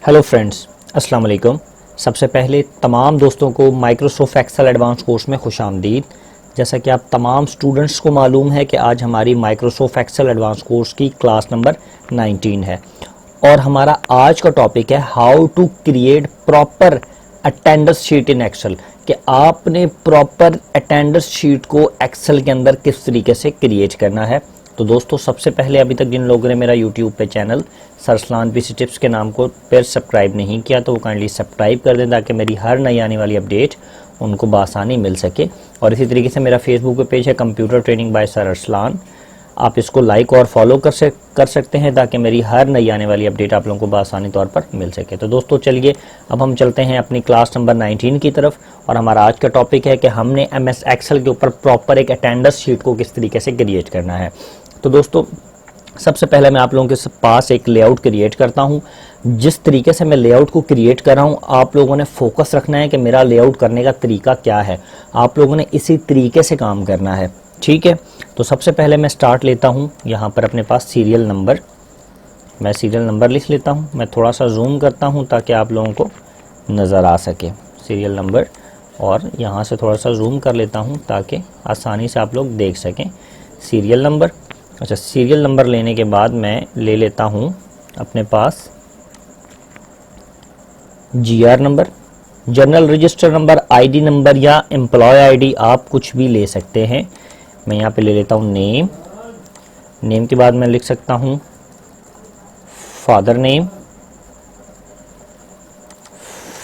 Hello friends, अस्सलाम वालेकुम। सबसे पहले तमाम दोस्तों को माइक्रोसॉफ्ट एक्सेल एडवांस कोर्स में खुशामदीद। जैसा कि आप तमाम स्टूडेंट्स को मालूम है कि आज हमारी माइक्रोसॉफ्ट एक्सेल एडवांस कोर्स की क्लास नंबर 19 है और हमारा आज का टॉपिक है how to create proper attendance sheet in Excel, कि आपने प्रॉपर अटेंडेंस शीट को एक्सेल के अंदर किस तरीके से क्रिएट करना है। तो दोस्तों, सबसे पहले अभी तक जिन लोगों ने मेरा यूट्यूब पे चैनल सरसलान पीसी टिप्स के नाम को फिर सब्सक्राइब नहीं किया तो वो काइंडली सब्सक्राइब कर दें ताकि मेरी हर नई आने वाली अपडेट उनको बआसानी मिल सके। और इसी तरीके से मेरा फेसबुक पे पेज है computer training bye sir Arsalan, आप इसको लाइक और फॉलो कर सकते हैं ताकि मेरी हर नई आने वाली अपडेट आप लोगों को बआसानी तौर पर मिल सके। तो दोस्तों चलिए अब हम चलते हैं अपनी क्लास नंबर 19 की तरफ और हमारा आज का टॉपिक है कि हमने एमएस एक्सेल के ऊपर प्रॉपर एक अटेंडेंस शीट को किस तरीके से क्रिएट करना है। तो दोस्तों, सबसे पहले मैं आप लोगों के पास एक लेआउट क्रिएट करता हूं। जिस तरीके से मैं लेआउट को क्रिएट कर रहा हूं, आप लोगों ने फोकस रखना है कि मेरा लेआउट करने का तरीका क्या है। आप लोगों ने इसी तरीके से काम करना है, ठीक है। तो सबसे पहले मैं स्टार्ट लेता हूं यहां पर अपने पास सीरियल नंबर। मैं सीरियल नंबर लिख लेता हूं। मैं थोड़ा सा जूम करता हूं ताकि आप लोगों को नज़र आ सके सीरियल नंबर, और यहां से थोड़ा सा जूम कर लेता हूं ताकि आसानी से आप लोग देख सकें सीरियल नंबर। अच्छा, सीरियल नंबर लेने के बाद मैं ले लेता हूं अपने पास GR number, general register number, ID number या एम्प्लॉय आईडी, आप कुछ भी ले सकते हैं। मैं यहां पे ले लेता हूं नेम। नेम के बाद मैं लिख सकता हूं फादर नेम।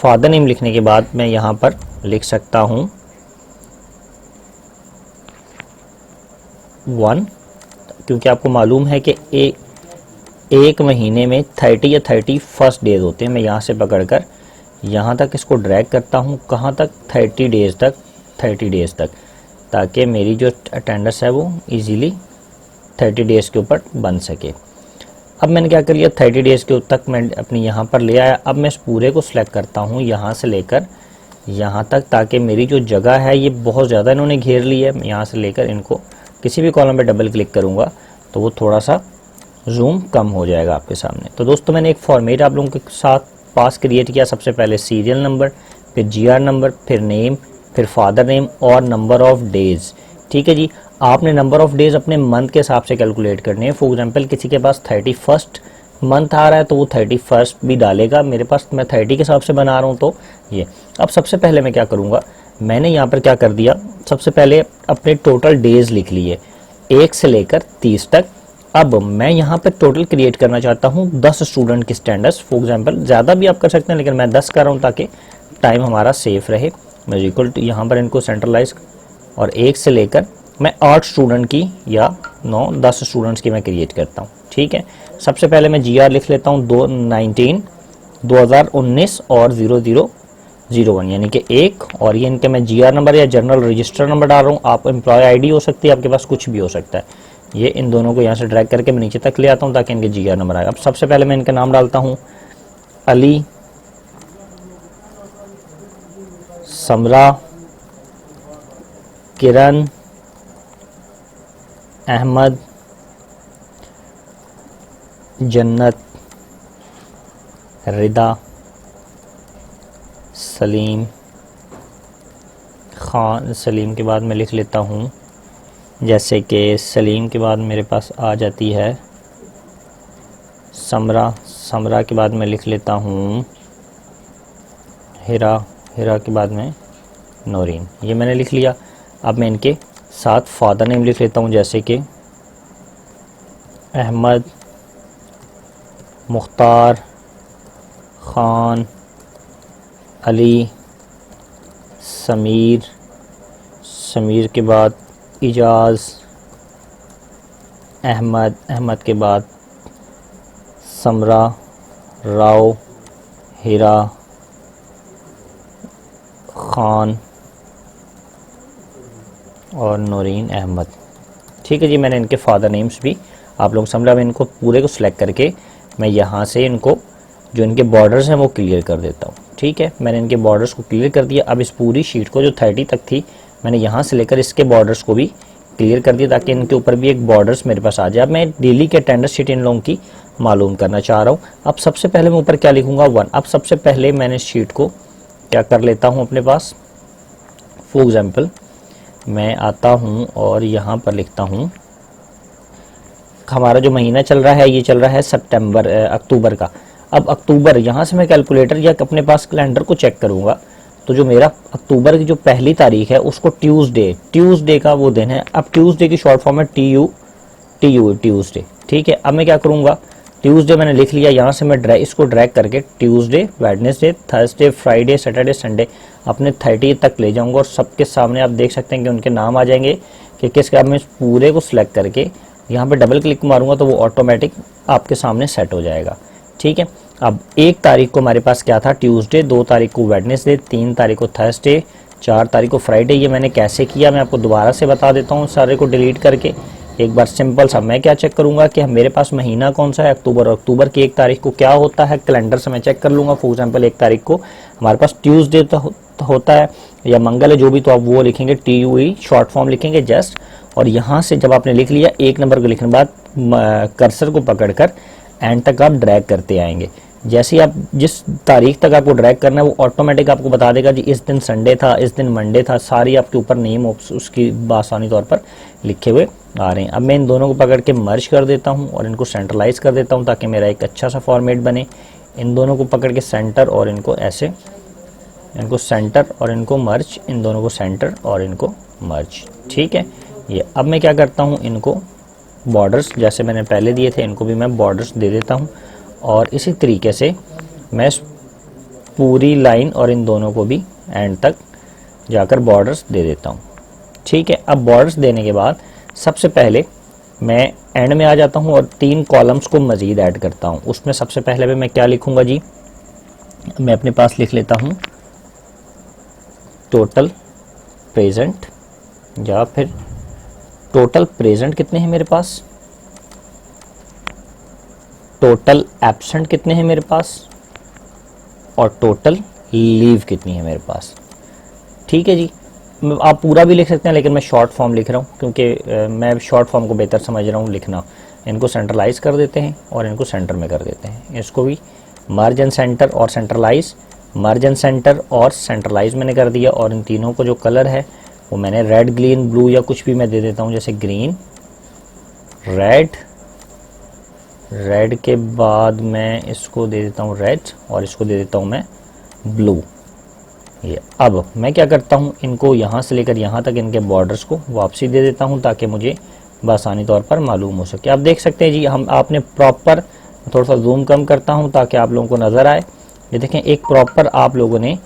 फादर नेम लिखने के बाद मैं यहां पर लिख सकता हूं 1, क्योंकि आपको मालूम है कि एक महीने में 30 या 31 डेज होते हैं। मैं यहाँ से पकड़कर यहाँ तक इसको ड्रैग करता हूँ, कहाँ तक, 30 डेज तक, ताकि मेरी जो अटेंडेंस है वो इजीली 30 डेज के ऊपर बन सके। अब मैंने क्या कर लिया, 30 डेज के तक मैं अपनी यहाँ पर ले आया। अब मैं इस पूरे को सिलेक्ट करता हूँ यहाँ से लेकर यहाँ तक, ताकि मेरी जो जगह है ये बहुत ज़्यादा इन्होंने घेर ली है। यहाँ से लेकर इनको किसी भी कॉलम पे डबल क्लिक करूँगा तो वो थोड़ा सा जूम कम हो जाएगा आपके सामने। तो दोस्तों, मैंने एक फॉर्मेट आप लोगों के साथ पास क्रिएट किया। सबसे पहले सीरियल नंबर, फिर जीआर नंबर, फिर नेम, फिर फादर नेम और नंबर ऑफ डेज, ठीक है जी। आपने नंबर ऑफ डेज अपने मंथ के हिसाब से कैलकुलेट करने हैं। फॉर एग्जांपल, किसी के पास 31 मंथ आ रहा है तो वो 31 भी डालेगा। मेरे पास मैं 30 के हिसाब से बना रहा हूँ तो ये। अब सबसे पहले मैं क्या करूँगा, मैंने यहाँ पर क्या कर दिया, सबसे पहले अपने टोटल डेज लिख लिए 1 से लेकर 30 तक। अब मैं यहाँ पे टोटल क्रिएट करना चाहता हूँ 10 स्टूडेंट की स्टैंडर्ड्स। फॉर एग्जांपल ज़्यादा भी आप कर सकते हैं, लेकिन मैं 10 कर रहा हूँ ताकि टाइम हमारा सेफ रहे। मैं इक्वल टू यहाँ पर इनको सेंट्रलाइज, और 1 से लेकर मैं 8 स्टूडेंट की या 9-10 स्टूडेंट्स की मैं क्रिएट करता हूँ, ठीक है। सबसे पहले मैं GR लिख लेता हूँ 2019 और 0001, यानी कि 1, और ये इनके मैं GR नंबर या जनरल रजिस्टर नंबर डाल रहा हूँ। आप एम्प्लॉय आईडी हो सकती है, आपके पास कुछ भी हो सकता है। ये इन दोनों को यहाँ से ड्रैग करके मैं नीचे तक ले आता हूँ ताकि इनके GR नंबर आए। अब सबसे पहले मैं इनका नाम डालता हूँ अली, समरा, किरण, अहमद, जन्नत, रिदा, सलीम, खान। सलीम के बाद मैं लिख लेता हूँ, जैसे कि सलीम के बाद मेरे पास आ जाती है समरा। समरा के बाद मैं लिख लेता हूँ हिरा। हिरा के बाद में नौरीन। ये मैंने लिख लिया। अब मैं इनके साथ फादर नेम लिख लेता हूँ, जैसे कि अहमद, मुख्तार, खान, अली, समीर। समीर के बाद इजाज़, अहमद। अहमद के बाद समरा, राव, हिरा, खान और नौरीन अहमद, ठीक है जी। मैंने इनके फादर नेम्स भी आप लोग समझा। मैं इनको पूरे को सिलेक्ट करके मैं यहाँ से इनको जो इनके बॉर्डर्स हैं वो क्लियर कर देता हूँ, ठीक है। मैंने इनके बॉर्डर्स को क्लियर कर दिया। अब इस पूरी शीट को जो 30 तक थी, मैंने यहाँ से लेकर इसके बॉर्डर्स को भी क्लियर कर दिया ताकि इनके ऊपर भी एक बॉर्डर्स मेरे पास आ जाए। अब मैं डेली के अटेंडेंस शीट इन लोगों की मालूम करना चाह रहा हूँ। अब सबसे पहले मैं ऊपर क्या लिखूंगा 1। अब सबसे पहले मैंने शीट को क्या कर लेता हूँ अपने पास, फॉर एग्जाम्पल मैं आता हूँ और यहाँ पर लिखता हूँ हमारा जो महीना चल रहा है ये चल रहा है अक्टूबर का। अब अक्टूबर, यहाँ से मैं कैलकुलेटर या अपने पास कैलेंडर को चेक करूँगा तो जो मेरा अक्टूबर की जो पहली तारीख है उसको ट्यूसडे का वो दिन है। अब ट्यूसडे की शॉर्ट फॉर्म है ट्यूसडे, ठीक है। अब मैं क्या करूँगा, ट्यूसडे मैंने लिख लिया, यहाँ से मैं इसको ड्रैग करके Tuesday, Wednesday, Thursday, Friday, Saturday, Sunday अपने 30 तक ले जाऊँगा और सबके सामने आप देख सकते हैं कि उनके नाम आ जाएंगे कि किसके। अब मैं इस पूरे को सिलेक्ट करके यहाँ पे डबल क्लिक मारूंगा तो वो ऑटोमेटिक आपके सामने सेट हो जाएगा, ठीक है। अब 1 तारीख को हमारे पास क्या था, ट्यूसडे, 2 तारीख को वेडनेसडे, 3 तारीख को थर्सडे, 4 तारीख को फ्राइडे। ये मैंने कैसे किया मैं आपको दोबारा से बता देता हूँ सारे को डिलीट करके। एक बार सिंपल सा मैं क्या चेक करूंगा कि मेरे पास महीना कौन सा है, अक्टूबर, और अक्टूबर की 1 तारीख को क्या होता है कैलेंडर से मैं चेक कर लूँगा। फॉर एग्जाम्पल 1 तारीख को हमारे पास ट्यूसडे तो होता है या मंगल है जो भी, तो आप वो लिखेंगे TUE शॉर्ट फॉर्म लिखेंगे जस्ट। और यहाँ से जब आपने लिख लिया 1 नंबर को लिखने के बाद कर्सर को पकड़कर एंड तक आप ड्रैग करते आएंगे। जैसे ही आप जिस तारीख तक आपको ड्रैग करना है वो ऑटोमेटिक आपको बता देगा जी इस दिन संडे था, इस दिन मंडे था, सारी आपके ऊपर नेम उसकी आसानी तौर पर लिखे हुए आ रहे हैं। अब मैं इन दोनों को पकड़ के मर्ज कर देता हूँ और इनको सेंट्रलाइज कर देता हूँ ताकि मेरा एक अच्छा सा फॉर्मेट बने। इन दोनों को पकड़ के सेंटर और इनको ऐसे, इनको सेंटर और इनको मर्ज, इन दोनों को सेंटर और इनको मर्ज, ठीक है। ये अब मैं क्या करता हूँ, इनको बॉर्डर्स जैसे मैंने पहले दिए थे इनको भी मैं बॉर्डर्स दे देता हूँ और इसी तरीके से मैं पूरी लाइन और इन दोनों को भी एंड तक जाकर बॉर्डर्स दे देता हूँ, ठीक है। अब बॉर्डर्स देने के बाद सबसे पहले मैं एंड में आ जाता हूँ और 3 कॉलम्स को मज़ीद ऐड करता हूँ। उसमें सबसे पहले भी मैं क्या लिखूँगा जी, मैं अपने पास लिख लेता हूँ टोटल प्रेजेंट, या फिर टोटल प्रेजेंट कितने हैं मेरे पास, टोटल एब्सेंट कितने हैं मेरे पास, और टोटल लीव कितनी है मेरे पास, ठीक है जी। आप पूरा भी लिख सकते हैं लेकिन मैं शॉर्ट फॉर्म लिख रहा हूँ क्योंकि मैं शॉर्ट फॉर्म को बेहतर समझ रहा हूँ लिखना। इनको सेंट्रलाइज कर देते हैं और इनको सेंटर में कर देते हैं। इसको भी मर्ज एंड सेंटर और सेंट्रलाइज, मर्ज एंड सेंटर और सेंट्रलाइज मैंने कर दिया। और इन तीनों को जो कलर है वो मैंने रेड, ग्रीन, ब्लू या कुछ भी मैं दे देता हूँ, जैसे ग्रीन, रेड, रेड के बाद मैं इसको दे देता हूँ रेड और इसको दे देता हूँ मैं ब्लू। ये अब मैं क्या करता हूँ, इनको यहाँ से लेकर यहाँ तक इनके बॉर्डर्स को वापसी दे देता हूँ ताकि मुझे आसानी तौर पर मालूम हो सके। आप देख सकते हैं जी आपने प्रॉपर, थोड़ा सा जूम कम करता हूँ ताकि आप लोगों को नज़र आए। ये देखें एक प्रॉपर आप लोगों ने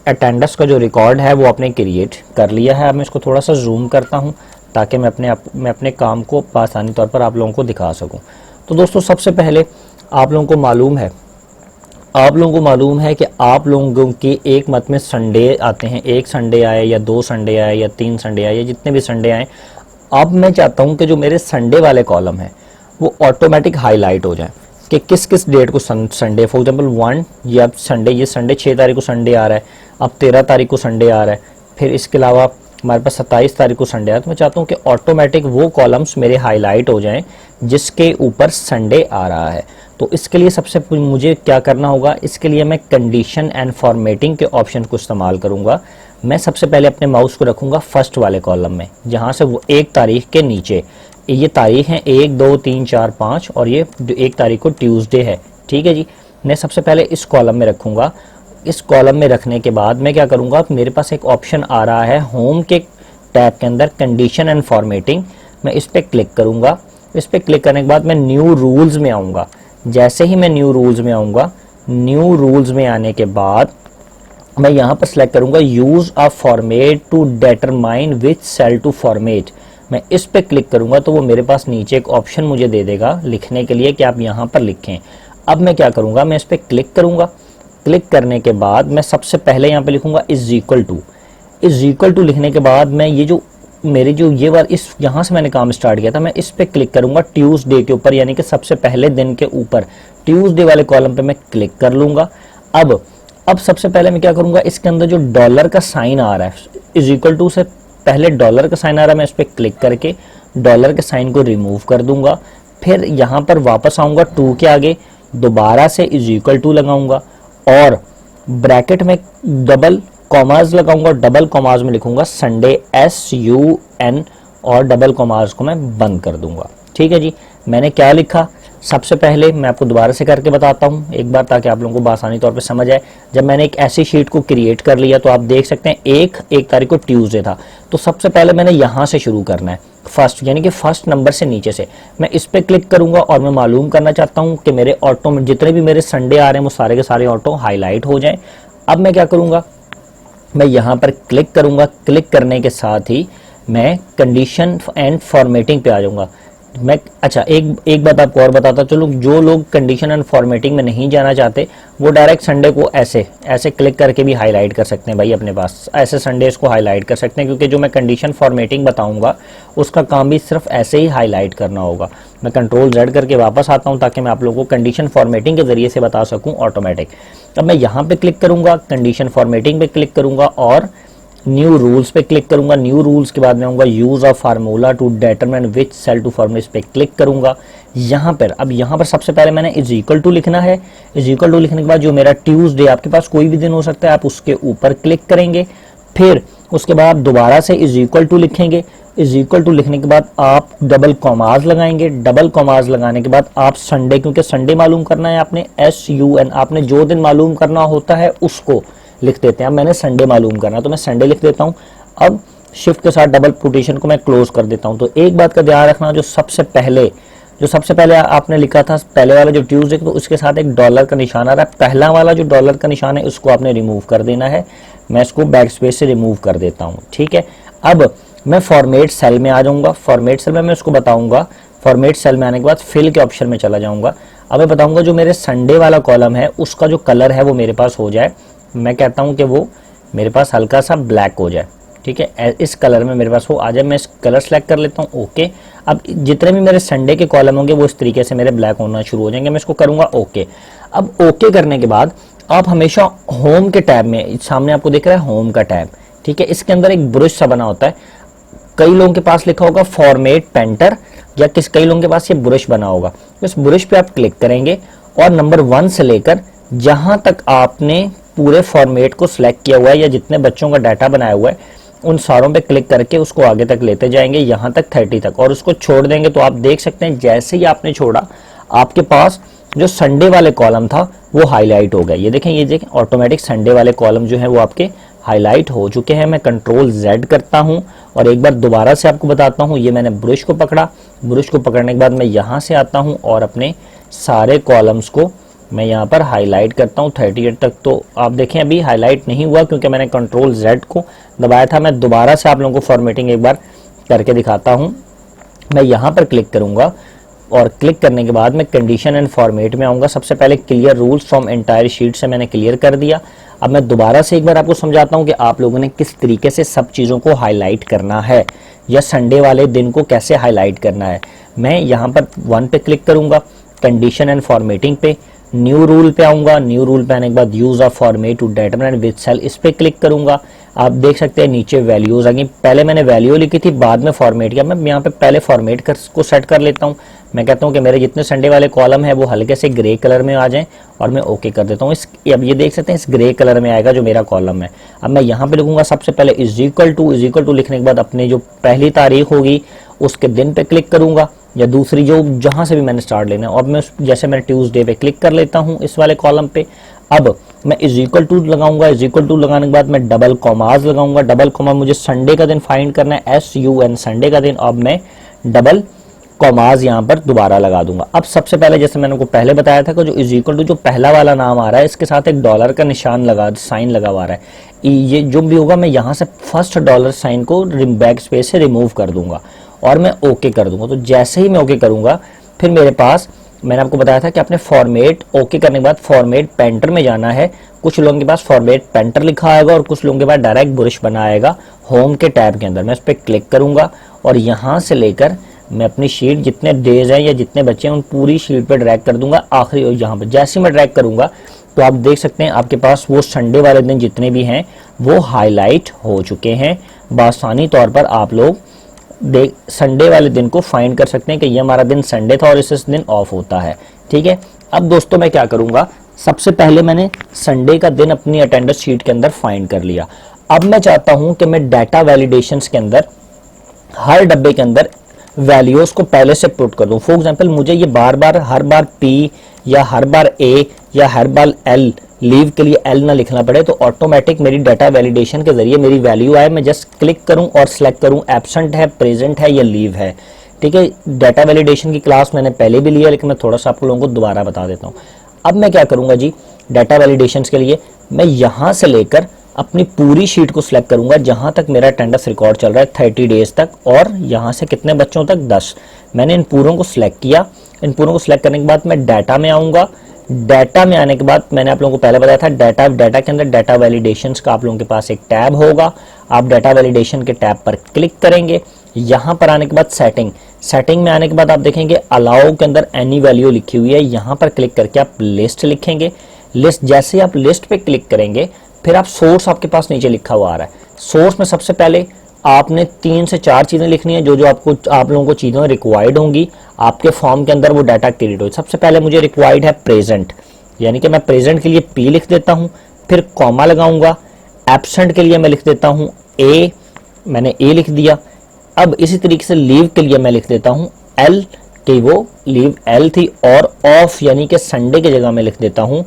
अटेंडेंस का जो रिकॉर्ड है वो आपने क्रिएट कर लिया है। अब मैं इसको थोड़ा सा जूम करता हूँ ताकि मैं अपने काम को आसानी तौर पर आप लोगों को दिखा सकूँ। तो दोस्तों सबसे पहले आप लोगों को मालूम है कि आप लोगों के एक मत में संडे आते हैं, 1 संडे आए या 2 संडे आए या 3 संडे आए या जितने भी संडे आए। अब मैं चाहता हूं कि जो मेरे संडे वाले कॉलम है वो ऑटोमेटिक हाईलाइट हो जाए कि किस किस डेट को संडे, फॉर एग्जांपल 1 या संडे, ये संडे 6 तारीख को संडे आ रहा है, अब 13 तारीख को संडे आ रहा है, फिर इसके अलावा हमारे पास 27 तारीख को संडे आ रहा है। तो मैं चाहता हूँ कि ऑटोमेटिक वो कॉलम्स मेरे हाईलाइट हो जाएं जिसके ऊपर संडे आ रहा है। तो इसके लिए सबसे मुझे क्या करना होगा, इसके लिए मैं कंडीशन एंड फॉर्मेटिंग के ऑप्शन को इस्तेमाल करूंगा। मैं सबसे पहले अपने माउस को रखूंगा फर्स्ट वाले कॉलम में, जहां से वो 1 तारीख के नीचे, ये तारीख है 1, 2, 3, 4, 5 और ये 1 तारीख को ट्यूसडे है, ठीक है जी। मैं सबसे पहले इस कॉलम में रखूंगा। इस कॉलम में रखने के बाद मैं क्या करूंगा, मेरे पास एक ऑप्शन आ रहा है होम के टैब के अंदर कंडीशन एंड फॉर्मेटिंग, मैं इस पर क्लिक करूंगा। इस पर क्लिक करने के बाद मैं न्यू रूल्स में आऊँगा। जैसे ही मैं न्यू रूल्स में आऊँगा, न्यू रूल्स में आने के बाद मैं यहाँ पर सिलेक्ट करूँगा use a format to determine which cell to format. मैं इस पर क्लिक करूँगा तो वो मेरे पास नीचे एक ऑप्शन मुझे दे देगा लिखने के लिए कि आप यहाँ पर लिखें। अब मैं क्या करूँगा, मैं इस पर क्लिक करूँगा। क्लिक करने के बाद मैं सबसे पहले यहाँ पे लिखूँगा इज इक्वल टू लिखने के बाद मैं ये जो मेरी जो ये बार इस यहाँ से मैंने काम स्टार्ट किया था, मैं इस पे क्लिक करूंगा ट्यूसडे के ऊपर, यानी कि सबसे पहले दिन के ऊपर ट्यूसडे वाले कॉलम पे मैं क्लिक कर लूंगा। अब सबसे पहले मैं क्या करूंगा, इसके अंदर जो डॉलर का साइन आ रहा है इज इक्वल टू से पहले डॉलर का साइन आ रहा है, मैं इस पर क्लिक करके डॉलर के साइन को रिमूव कर दूंगा। फिर यहाँ पर वापस आऊंगा 2 के आगे, दोबारा से इज इक्वल टू लगाऊंगा और ब्रैकेट में डबल कॉमाज लगाऊंगा। डबल कॉमाज में लिखूंगा संडे SUN और डबल कॉमाज को मैं बंद कर दूंगा। ठीक है जी, मैंने क्या लिखा सबसे पहले मैं आपको दोबारा से करके बताता हूँ एक बार, ताकि आप लोगों को आसानी तौर पे समझ आए। जब मैंने एक ऐसी शीट को क्रिएट कर लिया तो आप देख सकते हैं एक तारीख को ट्यूसडे था, तो सबसे पहले मैंने यहाँ से शुरू करना है फर्स्ट, यानी कि फर्स्ट नंबर से नीचे से मैं इस पे क्लिक करूंगा और मैं मालूम करना चाहता हूँ कि मेरे ऑटो में जितने भी मेरे संडे आ रहे हैं वो सारे के सारे ऑटो हाईलाइट हो जाएं। अब मैं क्या करूंगा, मैं यहाँ पर क्लिक करूंगा, क्लिक करने के साथ ही मैं कंडीशन एंड फॉर्मेटिंग पे आ जाऊंगा। मैं अच्छा एक बात आपको और बताता चलो, जो लोग कंडीशन एंड फॉर्मेटिंग में नहीं जाना चाहते वो डायरेक्ट संडे को ऐसे क्लिक करके भी हाईलाइट कर सकते हैं भाई, अपने पास ऐसे संडेज को हाईलाइट कर सकते हैं, क्योंकि जो मैं कंडीशन फॉर्मेटिंग बताऊंगा उसका काम भी सिर्फ ऐसे ही हाईलाइट करना होगा। मैं कंट्रोल Z करके वापस आता हूं ताकि मैं आप लोगों को कंडीशन फॉर्मेटिंग के जरिए से बता सकूं ऑटोमेटिक। अब मैं यहाँ पे क्लिक करूंगा, कंडीशन फॉर्मेटिंग पे क्लिक करूंगा और न्यू रूल्स पे क्लिक करूंगा। न्यू रूल्स के बाद में आऊंगा use of formula to determine which cell to formula, इस पे क्लिक करूंगा। यहाँ पर सबसे पहले मैंने इज इक्वल टू लिखना है। इज इक्वल टू लिखने के बाद जो मेरा ट्यूसडे, आपके पास कोई भी दिन हो सकता है, आप उसके ऊपर क्लिक करेंगे। फिर उसके बाद दोबारा से इज इक्वल टू लिखेंगे। इज इक्वल टू लिखने के बाद आप डबल कॉमाज लगाएंगे। डबल कॉमाज लगाने के बाद आप संडे, क्योंकि संडे मालूम करना है आपने SUN, आपने जो दिन मालूम करना होता है उसको लिख देते हैं। अब मैंने संडे मालूम करना तो मैं संडे लिख देता हूं। अब शिफ्ट के साथ डबल कोटेशन को मैं क्लोज कर देता हूं। तो एक बात का ध्यान रखना, जो सबसे पहले आपने लिखा था पहले वाला जो ट्यूसडे, तो उसके साथ एक डॉलर का निशान आ रहा है। पहला वाला जो डॉलर का निशान है उसको आपने रिमूव कर देना है। मैं इसको बैक स्पेस से रिमूव कर देता हूँ। ठीक है, अब मैं फॉर्मेट सेल में आ जाऊंगा। फॉर्मेट सेल में मैं उसको बताऊंगा। फॉर्मेट सेल में आने के बाद फिल के ऑप्शन में चला जाऊंगा। अब मैं बताऊंगा जो मेरे संडे वाला कॉलम है उसका जो कलर है वो मेरे पास हो जाए। मैं कहता हूं कि वो मेरे पास हल्का सा ब्लैक हो जाए। ठीक है, इस कलर में मेरे पास वो आ जाए। मैं इस कलर सेलेक्ट कर लेता हूं। ओके, अब जितने भी मेरे संडे के कॉलम होंगे वो इस तरीके से मेरे ब्लैक होना शुरू हो जाएंगे। मैं इसको करूंगा ओके। अब ओके करने के बाद आप हमेशा होम के टैब में, सामने आपको दिख रहा है होम का टैब, ठीक है, इसके अंदर एक ब्रश सा बना होता है। कई लोगों के पास लिखा होगा फॉर्मेट पेंटर, या कई लोगों के पास ये ब्रश बना होगा। इस ब्रश पे आप क्लिक करेंगे और नंबर 1 से लेकर जहां तक आपने पूरे फॉर्मेट को सिलेक्ट किया हुआ है या जितने बच्चों का डाटा बनाया हुआ है उन सारों पे क्लिक करके उसको आगे तक लेते जाएंगे, यहाँ तक 30 तक, और उसको छोड़ देंगे। तो आप देख सकते हैं जैसे ही आपने छोड़ा आपके पास जो संडे वाले कॉलम था वो हाईलाइट हो गया। ये देखें ऑटोमेटिक संडे वाले कॉलम जो है वो आपके हाईलाइट हो चुके हैं। मैं कंट्रोल Z करता हूं और एक बार दोबारा से आपको बताता हूं। ये मैंने ब्रश को पकड़ा, ब्रश को पकड़ने के बाद मैं यहाँ से आता हूं और अपने सारे कॉलम्स को मैं यहाँ पर हाईलाइट करता हूँ 38 तक। तो आप देखें अभी हाईलाइट नहीं हुआ क्योंकि मैंने कंट्रोल Z को दबाया था। मैं दोबारा से आप लोगों को फॉर्मेटिंग एक बार करके दिखाता हूँ। मैं यहाँ पर क्लिक करूँगा और क्लिक करने के बाद मैं कंडीशन एंड फॉर्मेट में आऊँगा। सबसे पहले clear rules from entire sheet से मैंने क्लियर कर दिया। अब मैं दोबारा से एक बार आपको समझाता हूँ कि आप लोगों ने किस तरीके से सब चीज़ों को हाईलाइट करना है या संडे वाले दिन को कैसे हाईलाइट करना है। मैं यहाँ पर 1 पे क्लिक करूँगा, कंडीशन एंड फॉर्मेटिंग पे, न्यू रूल पे आऊंगा। न्यू रूल पे आने के बाद use of format to determine which cell, इस पे क्लिक करूंगा। आप देख सकते हैं नीचे वैल्यूज आ गई। पहले मैंने वैल्यू लिखी थी, बाद में फॉर्मेट किया। मैं यहाँ पे पहले फॉर्मेट को सेट कर लेता हूँ। मैं कहता हूँ कि मेरे जितने संडे वाले कॉलम है वो हल्के से ग्रे कलर में आ जाएं और मैं ओके कर देता हूँ। अब ये देख सकते हैं इस ग्रे कलर में आएगा जो मेरा कॉलम है। अब मैं यहाँ पे लिखूंगा सबसे पहले इज इक्वल टू लिखने के बाद अपने जो पहली तारीख होगी उसके दिन पे क्लिक करूंगा या दूसरी जो जहां से भी मैंने स्टार्ट लेना है। और मैं जैसे मैंने ट्यूसडे पे क्लिक कर लेता हूं इस वाले कॉलम पे। अब मैं इज इक्वल टू लगाऊंगा। इज इक्वल टू लगाने के बाद मैं डबल कॉमाज लगाऊंगा। डबल कॉमा मुझे संडे का दिन फाइंड करना है, SUN संडे का दिन। अब मैं डबल कॉमाज यहाँ पर दोबारा लगा दूंगा। अब सबसे पहले जैसे मैंने को पहले बताया था कि जो इज इक्वल टू जो पहला वाला नाम आ रहा है इसके साथ एक डॉलर का निशान साइन लगा हुआ है। ये जो भी होगा मैं यहाँ से फर्स्ट डॉलर साइन को बैक स्पेस से रिमूव कर दूंगा और मैं ओके कर दूंगा। तो जैसे ही मैं ओके करूंगा फिर मेरे पास, मैंने आपको बताया था कि आपने फॉर्मेट ओके करने के बाद फॉर्मेट पेंटर में जाना है। कुछ लोगों के पास फॉर्मेट पेंटर लिखा आएगा और कुछ लोगों के पास डायरेक्ट ब्रश बना आएगा होम के टैब के अंदर। मैं इस पर क्लिक करूंगा और यहाँ से लेकर मैं अपनी शीट जितने डेज हैं या जितने बच्चे हैं उन पूरी शीट पे ड्रैग कर दूंगा आखिरी। यहाँ पे जैसे मैं ड्रैग करूंगा तो आप देख सकते हैं आपके पास वो संडे वाले दिन जितने भी हैं वो हाईलाइट हो चुके हैं। बासानी तौर पर आप लोग संडे वाले दिन को फाइंड कर सकते हैं कि ये हमारा दिन संडे था और इस दिन ऑफ होता है। ठीक है, अब दोस्तों मैं क्या करूंगा, सबसे पहले मैंने संडे का दिन अपनी अटेंडेंस शीट के अंदर फाइंड कर लिया। अब मैं चाहता हूं कि मैं डाटा वैलिडेशंस के अंदर हर डब्बे के अंदर वैल्यूज को पहले से पुट कर दूं। फॉर एग्जांपल मुझे ये बार बार हर बार पी या हर बार ए या हर बार एल, लीव के लिए एल ना लिखना पड़े, तो ऑटोमेटिक मेरी डाटा वैलिडेशन के जरिए मेरी वैल्यू आए, मैं जस्ट क्लिक करूं और सिलेक्ट करूं एब्सेंट है, प्रेजेंट है या लीव है। ठीक है, डाटा वैलिडेशन की क्लास मैंने पहले भी लिया, लेकिन मैं थोड़ा सा आप लोगों को दोबारा बता देता हूं। अब मैं क्या करूंगा जी, डाटा वैलिडेशन के लिए मैं यहां से लेकर अपनी पूरी शीट को सिलेक्ट करूंगा जहां तक मेरा अटेंडेंस रिकॉर्ड चल रहा है 30 डेज तक, और यहां से कितने बच्चों तक, 10। मैंने इन पूरों को सिलेक्ट किया। इन पूरों को सिलेक्ट करने के बाद मैं डाटा में आऊंगा। डाटा में आने के बाद मैंने आप लोगों को पहले बताया था डाटा के अंदर डाटा वैलिडेशंस का आप लोगों के पास एक टैब होगा। आप डाटा वैलिडेशन के टैब पर क्लिक करेंगे। यहां पर आने के बाद सेटिंग में आने के बाद आप देखेंगे अलाउ के अंदर एनी वैल्यू लिखी हुई है, यहां पर क्लिक करके आप लिस्ट लिखेंगे। लिस्ट, जैसे आप लिस्ट पे क्लिक करेंगे फिर आप सोर्स आपके पास नीचे लिखा हुआ आ रहा है। सोर्स में सबसे पहले आपने 3 से 4 चीजें लिखनी है जो आप लोगों को चीजें रिक्वायर्ड होंगी आपके फॉर्म के अंदर वो डाटा क्रिएट हो। सबसे पहले मुझे रिक्वायर्ड है प्रेजेंट, यानी कि मैं प्रेजेंट के लिए पी लिख देता हूं, फिर कॉमा लगाऊंगा। एब्सेंट के लिए मैं लिख देता हूं ए, मैंने ए लिख दिया। अब इसी तरीके से लीव के लिए मैं लिख देता हूं एल, कि वो लीव एल थी, और ऑफ यानी कि संडे की जगह मैं लिख देता हूं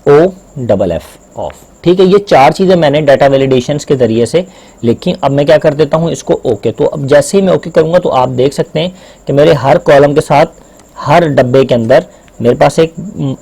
ओ डबल एफ, ऑफ। ठीक है, ये 4 चीजें मैंने डाटा वैलिडेशंस के जरिए से लिखी। अब मैं क्या कर देता हूं, इसको ओके। तो अब जैसे ही मैं ओके करूंगा तो आप देख सकते हैं कि मेरे हर कॉलम के साथ हर डब्बे के अंदर मेरे पास एक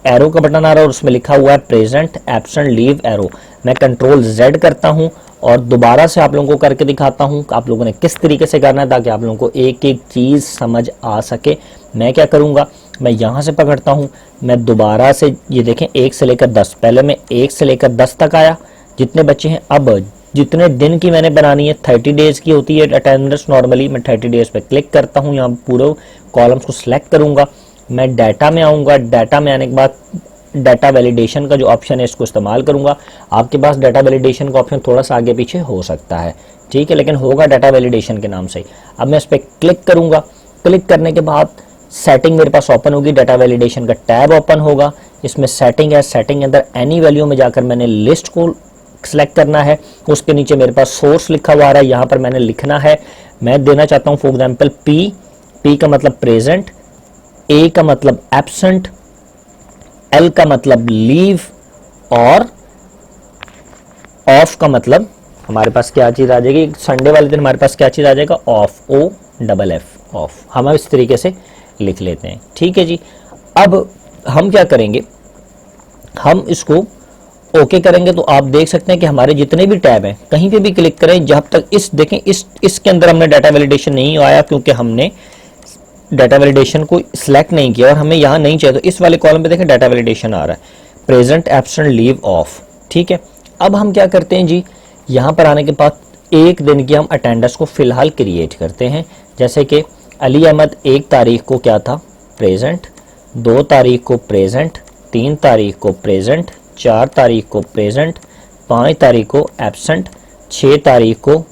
एरो का बटन आ रहा है और उसमें लिखा हुआ है प्रेजेंट, एब्सेंट, लीव, एरो। मैं कंट्रोल Z करता हूं और दोबारा से आप लोगों को करके दिखाता हूं आप लोगों ने किस तरीके से करना है, ताकि आप लोगों को एक एक चीज समझ आ सके। मैं क्या करूंगा, मैं यहां से पकड़ता हूं, मैं दोबारा से, ये देखें 1 से लेकर 10, पहले मैं 1 से लेकर 10 तक आया जितने बच्चे हैं। अब जितने दिन की मैंने बनानी है, 30 डेज की होती है अटेंडेंस नॉर्मली, मैं 30 डेज पे क्लिक करता हूं, यहाँ पूरे कॉलम्स को सिलेक्ट करूंगा। मैं डाटा में आऊंगा, डाटा में आने के बाद डाटा वैलिडेशन का जो ऑप्शन है इसको इस्तेमाल करूंगा। आपके पास डाटा वैलिडेशन का ऑप्शन थोड़ा सा आगे पीछे हो सकता है, ठीक है, लेकिन होगा डाटा वैलिडेशन के नाम से। अब मैं इस पर क्लिक करूंगा। क्लिक करने के बाद सेटिंग मेरे पास ओपन होगी, डाटा वैलिडेशन का टैब ओपन होगा। इसमें सेटिंग है, सेटिंग के अंदर एनी वैल्यू में जाकर मैंने लिस्ट को सिलेक्ट करना है। उसके नीचे मेरे पास सोर्स लिखा हुआ आ रहा है, यहाँ पर मैंने लिखना है, मैं देना चाहता हूँ फॉर एग्जाम्पल पी का मतलब प्रेजेंट, ए का मतलब एब्सेंट, एल का मतलब लीव, और ऑफ का मतलब हमारे पास क्या चीज आ जाएगी, संडे वाले दिन हमारे पास क्या चीज आ जाएगा, off, O double F, off. हम इस तरीके से लिख लेते हैं, ठीक है जी। अब हम क्या करेंगे, हम इसको ओके करेंगे तो आप देख सकते हैं कि हमारे जितने भी टैब हैं कहीं पे भी क्लिक करें, जब तक इस देखें इसके अंदर हमने डाटा वैलिडेशन नहीं आया, क्योंकि हमने डाटा वैलिडेशन को सिलेक्ट नहीं किया और हमें यहाँ नहीं चाहिए। तो इस वाले कॉलम पे देखें डाटा वैलिडेशन आ रहा है, प्रेजेंट, एब्सेंट, लीव, ऑफ, ठीक है। अब हम क्या करते हैं जी, यहाँ पर आने के बाद एक दिन की हम अटेंडेंस को फिलहाल क्रिएट करते हैं। जैसे कि अली अहमद 1 तारीख को क्या था, प्रेजेंट, 2 तारीख को प्रेजेंट, 3 तारीख को प्रेजेंट, 4 तारीख को प्रेजेंट, 5 तारीख को एब्सेंट, 6 तारीख को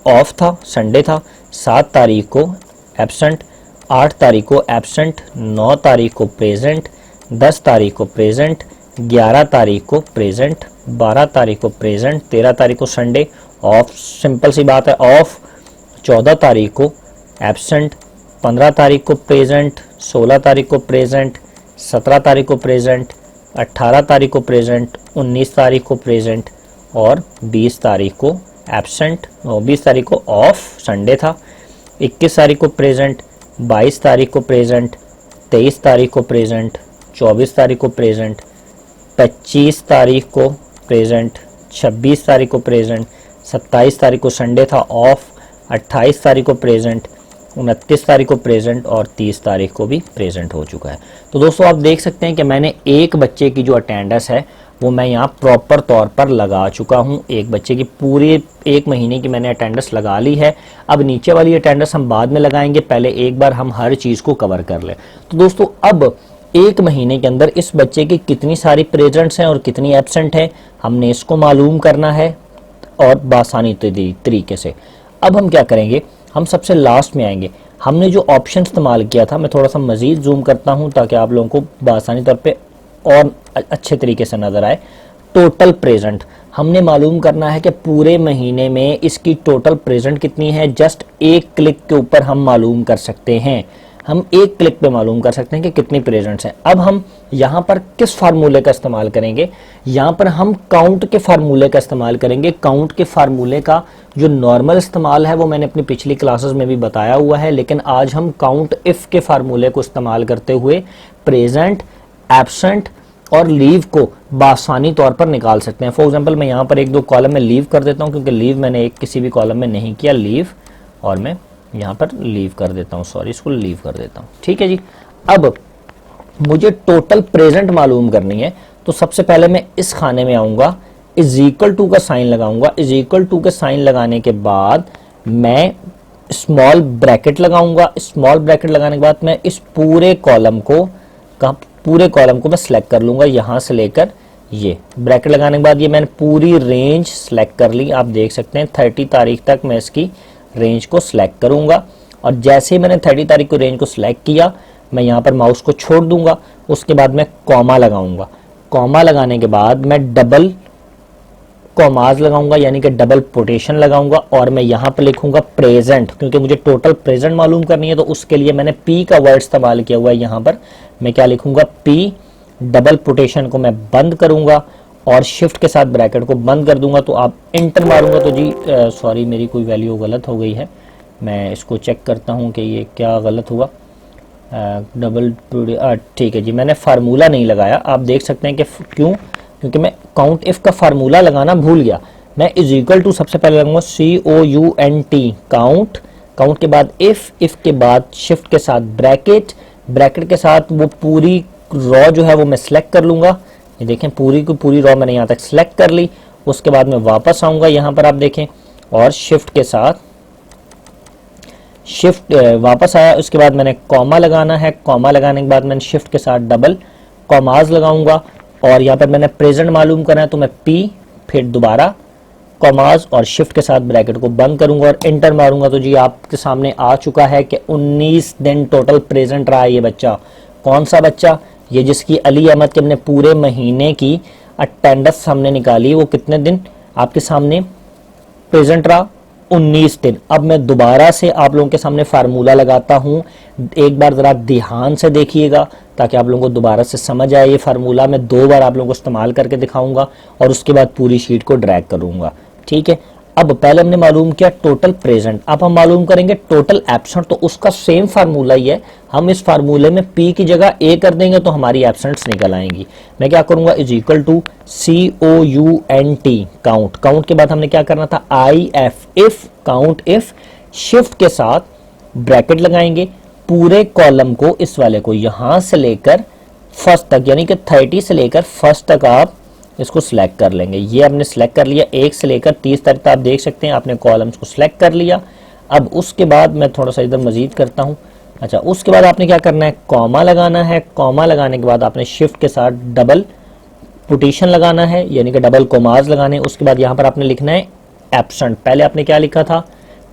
ऑफ था, संडे था, 7 तारीख को एब्सेंट, 8 तारीख को एब्सेंट, 9 तारीख को प्रेजेंट, 10 तारीख को प्रेजेंट, 11 तारीख को प्रेजेंट, 12 तारीख को प्रेजेंट, 13 तारीख को संडे, ऑफ, सिंपल सी बात है, ऑफ, 14 तारीख को एब्सेंट, 15 तारीख को प्रेजेंट, 16 तारीख को प्रेजेंट, 17 तारीख को प्रेजेंट, 18 तारीख को प्रेजेंट, 19 तारीख को प्रेजेंट और 20 तारीख को एब्सेंट, 20 तारीख को ऑफ, संडे था, 21 तारीख को प्रेजेंट, 22 तारीख को प्रेजेंट, 23 तारीख को प्रेजेंट, 24 तारीख को प्रेजेंट, 25 तारीख को प्रेजेंट, 26 तारीख को प्रेजेंट, 27 तारीख को संडे था, ऑफ, 28 तारीख को प्रेजेंट, 29 तारीख को प्रेजेंट और 30 तारीख को भी प्रेजेंट हो चुका है। तो दोस्तों आप देख सकते हैं कि मैंने एक बच्चे की जो अटेंडेंस है वो मैं यहाँ प्रॉपर तौर पर लगा चुका हूँ। एक बच्चे की पूरी 1 महीने की मैंने अटेंडेंस लगा ली है। अब नीचे वाली अटेंडेंस हम बाद में लगाएंगे, पहले एक बार हम हर चीज़ को कवर कर लें। तो दोस्तों अब 1 महीने के अंदर इस बच्चे की कितनी सारी प्रेजेंट्स हैं और कितनी एब्सेंट हैं, हमने इसको मालूम करना है। और बासानी तरीके से। अब हम क्या करेंगे, हम सबसे लास्ट में आएंगे। हमने जो ऑप्शन इस्तेमाल किया था, मैं थोड़ा सा मज़ीद जूम करता हूं ताकि आप लोगों को बासानी तौर पे और अच्छे तरीके से नज़र आए। टोटल प्रेजेंट हमने मालूम करना है कि पूरे महीने में इसकी टोटल प्रेजेंट कितनी है। जस्ट एक क्लिक के ऊपर हम मालूम कर सकते हैं, हम एक क्लिक पे मालूम कर सकते हैं कि कितनी प्रेजेंट्स हैं। अब हम यहाँ पर किस फार्मूले का इस्तेमाल करेंगे, यहाँ पर हम काउंट के फार्मूले का इस्तेमाल करेंगे। काउंट के फार्मूले का जो नॉर्मल इस्तेमाल है वो मैंने अपनी पिछली क्लासेस में भी बताया हुआ है, लेकिन आज हम काउंट इफ के फार्मूले को इस्तेमाल करते हुए प्रेजेंट, एब्सेंट और लीव को बासानी तौर पर निकाल सकते हैं। फॉर एग्जांपल मैं यहाँ पर एक दो कॉलम में लीव कर देता हूँ, क्योंकि लीव मैंने एक किसी भी कॉलम में नहीं किया लीव, और मैं यहाँ पर लीव कर देता हूँ, सॉरी इसको लीव कर देता हूँ। ठीक है जी। अब मुझे टोटल प्रेजेंट मालूम करनी है, तो सबसे पहले मैं इस खाने में आऊँगा, इज इक्वल टू का साइन लगाऊंगा। इज इक्वल टू का साइन लगाने के बाद मैं स्मॉल ब्रैकेट लगाऊंगा। स्मॉल ब्रैकेट लगाने के बाद मैं इस पूरे कॉलम को मैं सिलेक्ट कर लूंगा, यहाँ से लेकर ये ब्रैकेट लगाने के बाद ये मैंने पूरी रेंज सेलेक्ट कर ली। आप देख सकते हैं 30 तारीख तक मैं इसकी रेंज को सिलेक्ट करूंगा, और जैसे ही मैंने 30 तारीख को रेंज को सिलेक्ट किया, मैं यहाँ पर माउस को छोड़ दूंगा। उसके बाद मैं कॉमा लगाऊंगा। कॉमा लगाने के बाद मैं डबल कॉमाज लगाऊंगा, यानी कि डबल कोटेशन लगाऊंगा, और मैं यहाँ पर लिखूंगा प्रेजेंट, क्योंकि मुझे टोटल प्रेजेंट मालूम करनी है, तो उसके लिए मैंने पी का वर्ड इस्तेमाल किया हुआ है। यहाँ पर मैं क्या लिखूंगा, पी, डबल कोटेशन को मैं बंद करूंगा और शिफ्ट के साथ ब्रैकेट को बंद कर दूंगा। तो आप इंटर मारूंगा तो जी सॉरी मेरी कोई वैल्यू गलत हो गई है, मैं इसको चेक करता हूँ कि ये क्या गलत हुआ। डबल ठीक है जी, मैंने फार्मूला नहीं लगाया। आप देख सकते हैं कि क्यों, क्योंकि मैं काउंट इफ का फार्मूला लगाना भूल गया। मैं इज इक्वल टू सबसे पहले लगाऊंगा COUNT काउंट, काउंट के बाद इफ के बाद शिफ्ट के साथ ब्रैकेट, ब्रैकेट के साथ वो पूरी रॉ जो है वो मैं सिलेक्ट कर लूंगा। ये देखें पूरी की पूरी रॉ मैंने यहाँ तक सिलेक्ट कर ली। उसके बाद मैं वापस आऊंगा यहाँ पर, आप देखें, और शिफ्ट के साथ शिफ्ट वापस आया। उसके बाद मैंने कॉमा लगाना है। कॉमा लगाने के बाद मैंने शिफ्ट के साथ डबल कॉमाज लगाऊंगा, और यहाँ पर मैंने प्रेजेंट मालूम करना है, तो मैं पी, फिर दोबारा कॉमाज और शिफ्ट के साथ ब्रैकेट को बंद करूंगा और इंटर मारूंगा। तो जी आपके सामने आ चुका है कि 19 दिन टोटल प्रेजेंट रहा है ये बच्चा। कौन सा बच्चा, ये जिसकी अली अहमद के हमने पूरे महीने की अटेंडेंस हमने निकाली, वो कितने दिन आपके सामने प्रेजेंट रहा, 19 दिन। अब मैं दोबारा से आप लोगों के सामने फार्मूला लगाता हूं, एक बार जरा ध्यान से देखिएगा ताकि आप लोगों को दोबारा से समझ आए। ये फार्मूला मैं 2 बार आप लोगों को इस्तेमाल करके दिखाऊंगा और उसके बाद पूरी शीट को ड्रैग करूंगा। ठीक है। अब पहले हमने मालूम किया टोटल प्रेजेंट, अब हम मालूम करेंगे टोटल एब्सेंट। तो उसका सेम फार्मूला ही है, हम इस फार्मूले में पी की जगह ए कर देंगे तो हमारी एब्सेंट्स निकल आएंगी। मैं क्या करूंगा, is equal to COUNT count, count के बाद हमने क्या करना था, इफ काउंट इफ, शिफ्ट के साथ ब्रैकेट लगाएंगे, पूरे कॉलम को, इस वाले को यहां से लेकर फर्स्ट तक, यानी कि 30 से लेकर फर्स्ट तक आप इसको सिलेक्ट कर लेंगे। ये हमने सिलेक्ट कर लिया, 1 से लेकर 30 तक आप देख सकते हैं आपने कॉलम्स को सिलेक्ट कर लिया। अब उसके बाद मैं थोड़ा सा इधर मजीद करता हूँ। अच्छा, उसके बाद आपने क्या करना है, कॉमा लगाना है। कॉमा लगाने के बाद आपने शिफ्ट के साथ डबल कोटेशन लगाना है, यानी कि डबल कोमाज लगाने। उसके बाद यहाँ पर आपने लिखना है एब्सेंट। पहले आपने क्या लिखा था,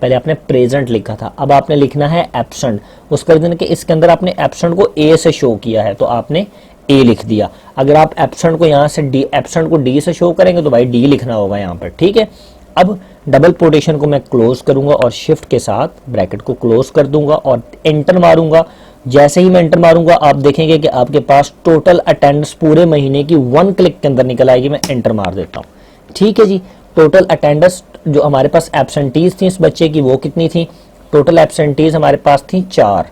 पहले आपने प्रेजेंट लिखा था, अब आपने लिखना है एब्सेंट। उसका रीजन कि इसके अंदर आपने एब्सेंट को ए से शो किया है तो आपने ए लिख दिया। अगर आप एब्सेंट को यहाँ से डी, एब्सेंट को डी से शो करेंगे तो भाई डी लिखना होगा यहाँ पर। ठीक है। अब डबल कोटेशन को मैं क्लोज करूंगा और शिफ्ट के साथ ब्रैकेट को क्लोज कर दूंगा और एंटर मारूंगा। जैसे ही मैं एंटर मारूंगा आप देखेंगे कि आपके पास टोटल अटेंडेंस पूरे महीने की 1 क्लिक के अंदर निकल आएगी। मैं एंटर मार देता हूँ। ठीक है जी। टोटल अटेंडेंस जो हमारे पास एब्सेंटीज थी इस बच्चे की, वो कितनी थी, टोटल एब्सेंटीज हमारे पास थी 4।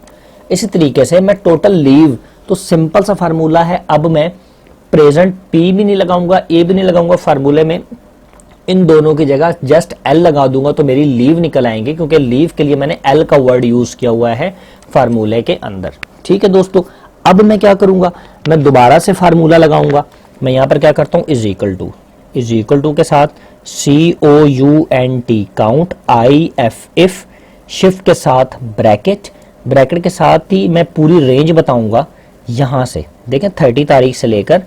इसी तरीके से मैं टोटल लीव, तो सिंपल सा फार्मूला है। अब मैं प्रेजेंट पी भी नहीं लगाऊंगा, ए भी नहीं लगाऊंगा फार्मूले में, इन दोनों की जगह जस्ट एल लगा दूंगा तो मेरी लीव निकल आएंगे, क्योंकि लीव के लिए मैंने एल का वर्ड यूज किया हुआ है फार्मूले के अंदर। ठीक है दोस्तों। अब मैं क्या करूंगा, मैं दोबारा से फार्मूला लगाऊंगा। मैं यहां पर क्या करता हूं, इज इक्वल टू के साथ COUNT काउंट, इफ, शिफ्ट के साथ ब्रैकेट, ब्रैकेट के साथ ही मैं पूरी रेंज बताऊंगा। यहां से देखें 30 तारीख से लेकर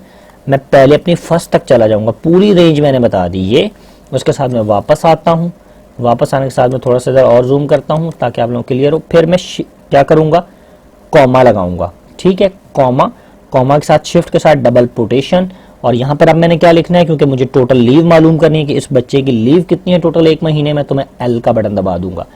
मैं पहले अपनी फर्स्ट तक चला जाऊंगा, पूरी रेंज मैंने बता दी ये। उसके साथ मैं वापस आता हूँ, वापस आने के साथ में थोड़ा सा इधर और जूम करता हूँ ताकि आप लोगों को क्लियर हो। फिर मैं क्या करूँगा, कॉमा लगाऊंगा, ठीक है, कॉमा, कॉमा के साथ शिफ्ट के साथ डबल कोटेशन। और यहाँ पर अब मैंने क्या लिखना है, क्योंकि मुझे टोटल लीव मालूम करनी है कि इस बच्चे की लीव कितनी है टोटल एक महीने में, तो मैं एल का बटन दबा दूंगा।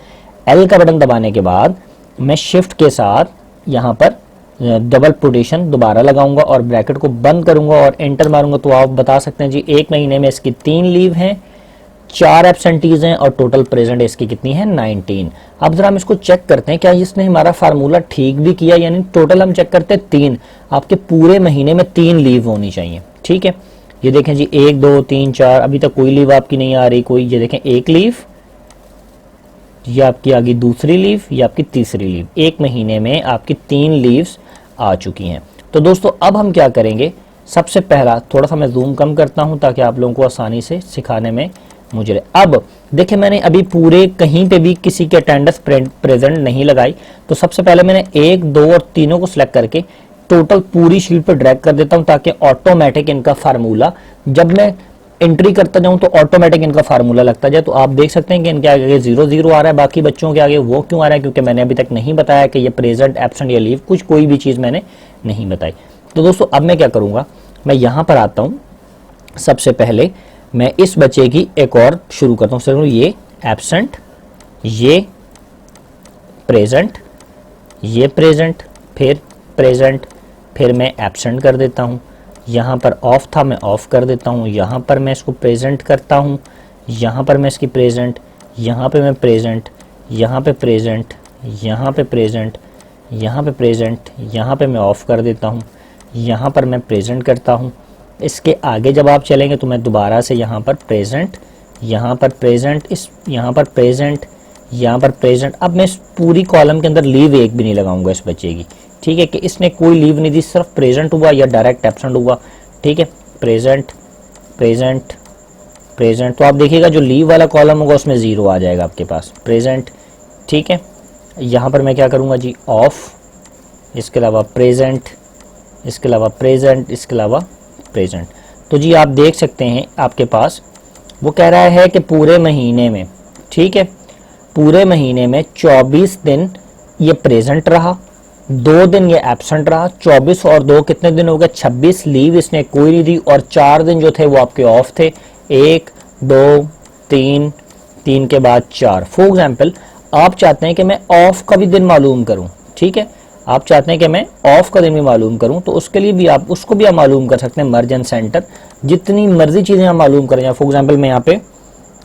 एल का बटन दबाने के बाद मैं शिफ्ट के साथ यहाँ पर डबल कोटेशन दोबारा लगाऊंगा और ब्रैकेट को बंद करूंगा और एंटर मारूंगा। तो आप बता सकते हैं जी एक महीने में इसकी 3 लीव हैं, 4 एब्सेंटीज हैं और टोटल प्रेजेंट इसकी कितनी है, 19। अब जरा हम इसको चेक करते हैं क्या इसने हमारा फार्मूला ठीक भी किया, यानी टोटल हम चेक करते हैं 3, आपके पूरे महीने में 3 लीव होनी चाहिए, ठीक है। ये देखें जी 1 2 3 4, अभी तक कोई लीव आपकी नहीं आ रही कोई। ये देखें एक लीव, ये आपकी आ गई दूसरी लीव, ये आपकी तीसरी लीव। एक महीने में आपकी 3 लीव्स आ चुकी हैं। तो दोस्तों अब हम क्या करेंगे, सबसे पहला थोड़ा सा मैं जूम कम करता हूं ताकि आप लोगों को आसानी से सिखाने में मुझे। अब देखिए मैंने अभी पूरे कहीं पे भी किसी के अटेंडेंस प्रेजेंट नहीं लगाई, तो सबसे पहले मैंने 1 2 और तीनों को सिलेक्ट करके टोटल पूरी शीट पर ड्रैग कर देता हूं ताकि ऑटोमेटिक इनका फार्मूला जब मैं एंट्री करता जाऊं तो ऑटोमेटिक इनका फार्मूला लगता जाए। तो आप देख सकते हैं कि इनके आगे 0 0 आ रहा है, बाकी बच्चों के आगे वो क्यों आ रहा है, क्योंकि मैंने अभी तक नहीं बताया कि ये प्रेजेंट, एब्सेंट या लीव, कुछ कोई भी चीज़ मैंने नहीं बताई। तो दोस्तों अब मैं क्या करूँगा, मैं यहाँ पर आता हूँ, सबसे पहले मैं इस बच्चे की एक और शुरू करता हूँ। सर ये एब्सेंट, ये प्रेजेंट, ये प्रेजेंट, फिर प्रेजेंट, फिर मैं एब्सेंट कर देता हूँ। यहाँ पर ऑफ था मैं ऑफ कर देता हूँ, यहाँ पर मैं इसको प्रेजेंट करता हूँ, यहाँ पर मैं इसकी प्रेजेंट, यहाँ पे मैं प्रेजेंट, यहाँ पे प्रेजेंट, यहाँ पे प्रेजेंट, यहाँ पे प्रेजेंट, यहाँ पे मैं ऑफ कर देता हूँ, यहाँ पर मैं प्रेजेंट करता हूँ। इसके आगे जब आप चलेंगे तो मैं दोबारा से यहाँ पर प्रेजेंट, यहाँ पर प्रेजेंट, इस यहाँ पर प्रेजेंट, यहाँ पर प्रेजेंट। अब मैं इस पूरी कॉलम के अंदर लीव एक भी नहीं लगाऊंगा इस बच्चे की, ठीक है, कि इसने कोई लीव नहीं दी, सिर्फ प्रेजेंट हुआ या डायरेक्ट एब्सेंट हुआ, ठीक है। प्रेजेंट प्रेजेंट प्रेजेंट, तो आप देखिएगा जो लीव वाला कॉलम होगा उसमें 0 आ जाएगा आपके पास, प्रेजेंट, ठीक है। यहाँ पर मैं क्या करूँगा जी ऑफ, इसके अलावा प्रेजेंट, इसके अलावा प्रेजेंट, इसके अलावा प्रेजेंट। तो जी आप देख सकते हैं आपके पास वो कह रहा है कि पूरे महीने में, ठीक है, पूरे महीने में 24 दिन ये प्रेजेंट रहा, 2 दिन ये एब्सेंट रहा, 24 और 2 कितने दिन हो गए, 26 लीव इसने कोई नहीं दी, और 4 दिन जो थे वो आपके ऑफ थे, 1 2 3, 3 के बाद 4। फॉर एग्जाम्पल आप चाहते हैं कि मैं ऑफ का भी दिन मालूम करूं, ठीक है, आप चाहते हैं कि मैं ऑफ का दिन भी मालूम करूं, तो उसके लिए भी आप उसको भी आप मालूम कर सकते हैं, मर्ज एंड सेंटर, जितनी मर्जी चीज़ें आप मालूम करें। फॉर एग्जाम्पल मैं यहाँ पे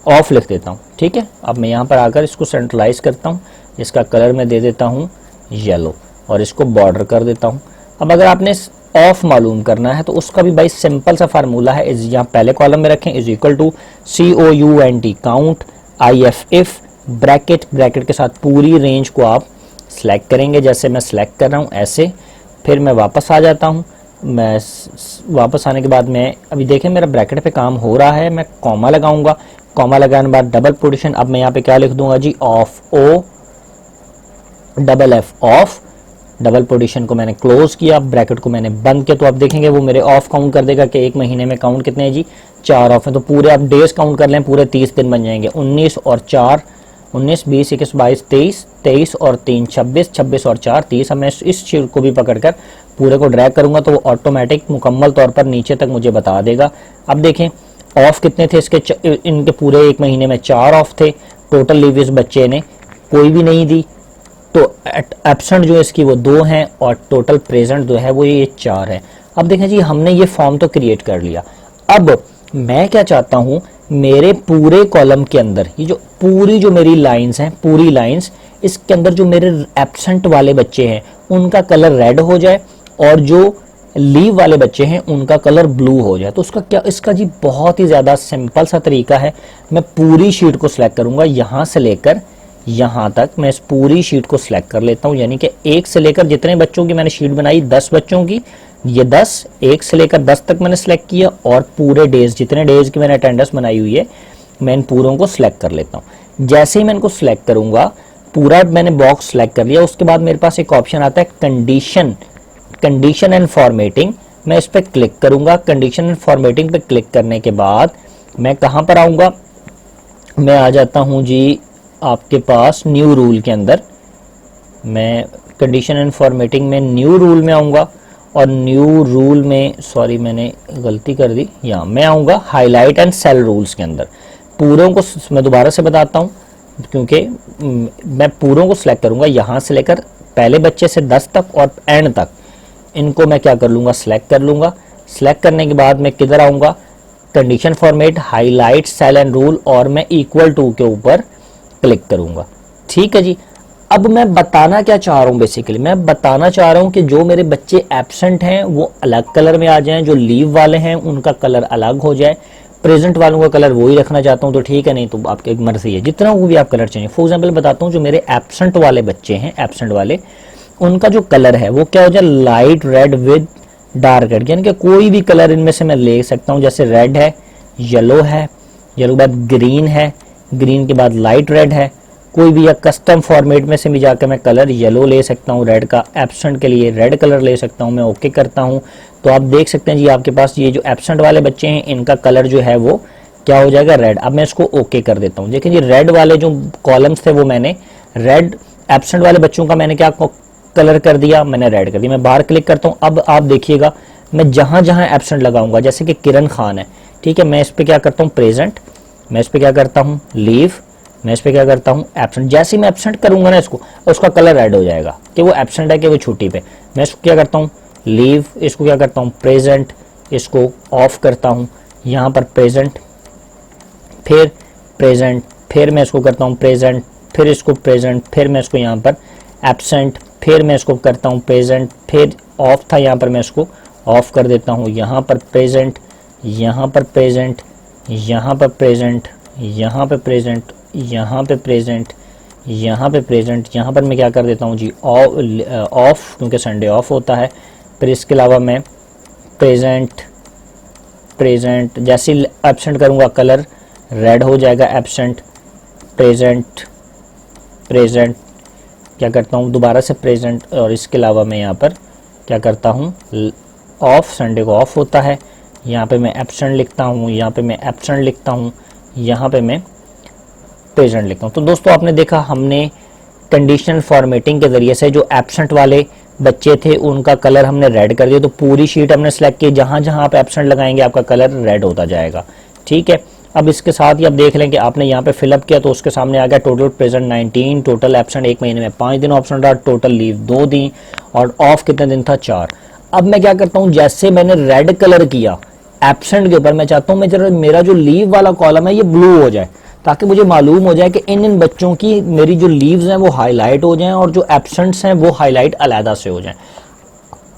ऑफ लिख देता हूँ, ठीक है। अब मैं यहाँ पर आकर इसको सेंट्रलाइज करता हूँ, इसका कलर मैं दे देता हूँ येलो और इसको बॉर्डर कर देता हूँ। अब अगर आपने ऑफ मालूम करना है तो उसका भी भाई सिंपल सा फार्मूला है, यहाँ पहले कॉलम में रखें is equal to COUNT count IF if bracket, bracket के साथ पूरी रेंज को आप सेलेक्ट करेंगे, जैसे मैं सेलेक्ट कर रहा हूँ ऐसे। फिर मैं वापस आ जाता हूँ, मैं वापस आने के बाद मैं अभी देखें मेरा ब्रैकेट पे काम हो रहा है, मैं कॉमा लगाऊंगा, कॉमा लगाने के बाद डबल पोजीशन। अब मैं यहाँ पे क्या लिख दूंगा जी off, OFF off, double position को मैंने क्लोज किया, ब्रैकेट को मैंने बंद किया, तो आप देखेंगे वो मेरे ऑफ काउंट कर देगा कि एक महीने में काउंट कितने हैं जी 4 ऑफ है। तो पूरे आप डेज काउंट कर लें, पूरे 30 दिन बन जाएंगे, 19 और 4 19 20 21 22 23 23 और 3 26 26 और 4 30। अब मैं इस शीट को भी पकड़कर पूरे को ड्रैग करूंगा तो वो ऑटोमेटिक मुकम्मल तौर पर नीचे तक मुझे बता देगा। अब देखें ऑफ कितने थे इसके, इनके पूरे एक महीने में 4 ऑफ थे, टोटल लीव इस बच्चे ने कोई भी नहीं दी, तो एब्सेंट जो इसकी वो 2 हैं और टोटल प्रेजेंट जो है वो ये 4 है। अब देखें जी हमने ये फॉर्म तो क्रिएट कर लिया, अब मैं क्या चाहता हूं मेरे पूरे कॉलम के अंदर ये जो पूरी जो मेरी लाइंस हैं, पूरी लाइंस, इसके अंदर जो मेरे एब्सेंट वाले बच्चे हैं उनका कलर रेड हो जाए और जो लीव वाले बच्चे हैं उनका कलर ब्लू हो जाए। तो उसका क्या, इसका जी बहुत ही ज़्यादा सिंपल सा तरीका है। मैं पूरी शीट को सिलेक्ट करूंगा, यहाँ से लेकर यहाँ तक मैं इस पूरी शीट को सिलेक्ट कर लेता हूँ, यानी कि 1 से लेकर जितने बच्चों की मैंने शीट बनाई 10 बच्चों की, ये 10 1 से लेकर 10 तक मैंने सेलेक्ट किया, और पूरे डेज जितने डेज की मैंने अटेंडेंस बनाई हुई है मैं इन पूरों को सिलेक्ट कर लेता हूँ। जैसे ही मैं इनको सिलेक्ट करूंगा, पूरा मैंने बॉक्स सिलेक्ट कर लिया, उसके बाद मेरे पास एक ऑप्शन आता है कंडीशन एंड फॉर्मेटिंग। मैं इस पर क्लिक करूंगा, कंडीशन एंड फॉर्मेटिंग पे क्लिक करने के बाद मैं कहाँ पर आऊंगा, मैं आ जाता हूँ जी आपके पास न्यू रूल के अंदर। मैं कंडीशन एंड फॉर्मेटिंग में न्यू रूल में आऊँगा और न्यू रूल में, सॉरी मैंने गलती कर दी, यहाँ मैं आऊँगा हाईलाइट एंड सेल रूल्स के अंदर। पूरों को मैं दोबारा से बताता हूँ क्योंकि मैं पूरों को सिलेक्ट करूँगा, यहाँ से लेकर पहले बच्चे से 10 तक और एंड तक, इनको मैं क्या कर लूँगा, सिलेक्ट कर लूँगा। सिलेक्ट करने के बाद मैं किधर आऊँगा, condition format, highlight, cell and rule, और मैं इक्वल टू के ऊपर क्लिक करूँगा। ठीक है जी। अब मैं बताना क्या चाह रहा हूँ, बेसिकली मैं बताना चाह रहा हूँ कि जो मेरे बच्चे एब्सेंट हैं वो अलग कलर में आ जाएं, जो लीव वाले हैं उनका कलर अलग हो जाए, प्रेजेंट वालों का कलर वही रखना चाहता हूँ तो ठीक है, नहीं तो आपकी मर्जी है, जितना को भी आप कलर चाहिए। फॉर एग्जाम्पल बताता हूँ, जो मेरे एब्सेंट वाले बच्चे हैं, एब्सेंट वाले, उनका जो कलर है वो क्या हो जाए, light read with dark red, यानी कि कोई भी कलर इनमें से मैं ले सकता हूँ। जैसे रेड है, येलो है, येलो के बाद ग्रीन है, ग्रीन के बाद लाइट रेड है, कोई भी या कस्टम फॉर्मेट में से भी जाकर मैं कलर येलो ले सकता हूँ, रेड का एब्सेंट के लिए रेड कलर ले सकता हूँ। मैं ओके करता हूँ तो आप देख सकते हैं जी आपके पास ये जो एब्सेंट वाले बच्चे हैं इनका कलर जो है वो क्या हो जाएगा, रेड। अब मैं इसको ओके कर देता हूँ। देखिए जी रेड वाले जो कॉलम्स थे वो मैंने रेड, एब्सेंट वाले बच्चों का मैंने क्या कलर कर दिया, मैंने रेड कर दिया। मैं बाहर क्लिक करता हूँ। अब आप देखिएगा मैं जहां जहां एब्सेंट लगाऊंगा, जैसे कि किरण खान है, ठीक है, मैं इस पे क्या करता हूँ, प्रेजेंट, मैं इस पे क्या करता हूँ, लीव, मैं इस पे क्या करता हूँ, एब्सेंट। जैसे ही मैं एब्सेंट करूंगा ना इसको, उसका कलर रेड हो जाएगा कि वो एब्सेंट है कि वो छुट्टी पे। मैं इसको क्या करता हूँ, लीव, इसको क्या करता हूँ, प्रेजेंट, इसको ऑफ करता हूँ, यहाँ पर प्रेजेंट, फिर प्रेजेंट, फिर मैं इसको करता हूँ प्रेजेंट, फिर इसको प्रेजेंट, फिर मैं इसको यहाँ पर एब्सेंट, फिर मैं इसको करता हूँ प्रेजेंट, फिर ऑफ था यहाँ पर मैं इसको ऑफ कर देता हूँ, यहाँ पर प्रेजेंट, यहाँ पर प्रेजेंट, यहाँ पर प्रेजेंट, यहाँ पे प्रेजेंट, यहाँ पे प्रेजेंट, यहाँ पे प्रेजेंट, यहाँ पर मैं क्या कर देता हूँ जी ऑफ, क्योंकि संडे ऑफ होता है। फिर इसके अलावा मैं प्रेजेंट, प्रेजेंट, जैसे ही एब्सेंट करूँगा कलर रेड हो जाएगा, एब्सेंट, प्रेजेंट, प्रेजेंट, क्या करता हूँ दोबारा से प्रेजेंट, और इसके अलावा मैं यहाँ पर क्या करता हूँ, ऑफ, संडे को ऑफ होता है, यहाँ पे मैं एब्सेंट लिखता हूँ, यहाँ पे मैं एब्सेंट लिखता हूँ, यहाँ पे मैं प्रेजेंट लिखता हूँ। तो दोस्तों आपने देखा हमने कंडीशनल फॉर्मेटिंग के ज़रिए से जो एब्सेंट वाले बच्चे थे उनका कलर हमने रेड कर दिया। तो पूरी शीट हमने सेलेक्ट की, जहाँ जहाँ आप एब्सेंट लगाएंगे आपका कलर रेड होता जाएगा। ठीक है, अब इसके साथ ही आप देख लें कि आपने यहाँ पे फिलअप किया तो उसके सामने आ गया टोटल प्रेजेंट 19, टोटल एब्सेंट 1 महीने में 5 दिन ऑप्शन रहा, टोटल लीव 2 दिन, और ऑफ कितने दिन था, 4। अब मैं क्या करता हूँ, जैसे मैंने रेड कलर किया एब्सेंट के ऊपर, मैं चाहता हूँ मेरा जो लीव वाला कॉलम है ये ब्लू हो जाए, ताकि मुझे मालूम हो जाए कि इन बच्चों की मेरी जो लीव्स हैं वो हाईलाइट हो जाएं और जो एब्सेंट्स हैं वो हाईलाइट अलहदा से हो जाएं।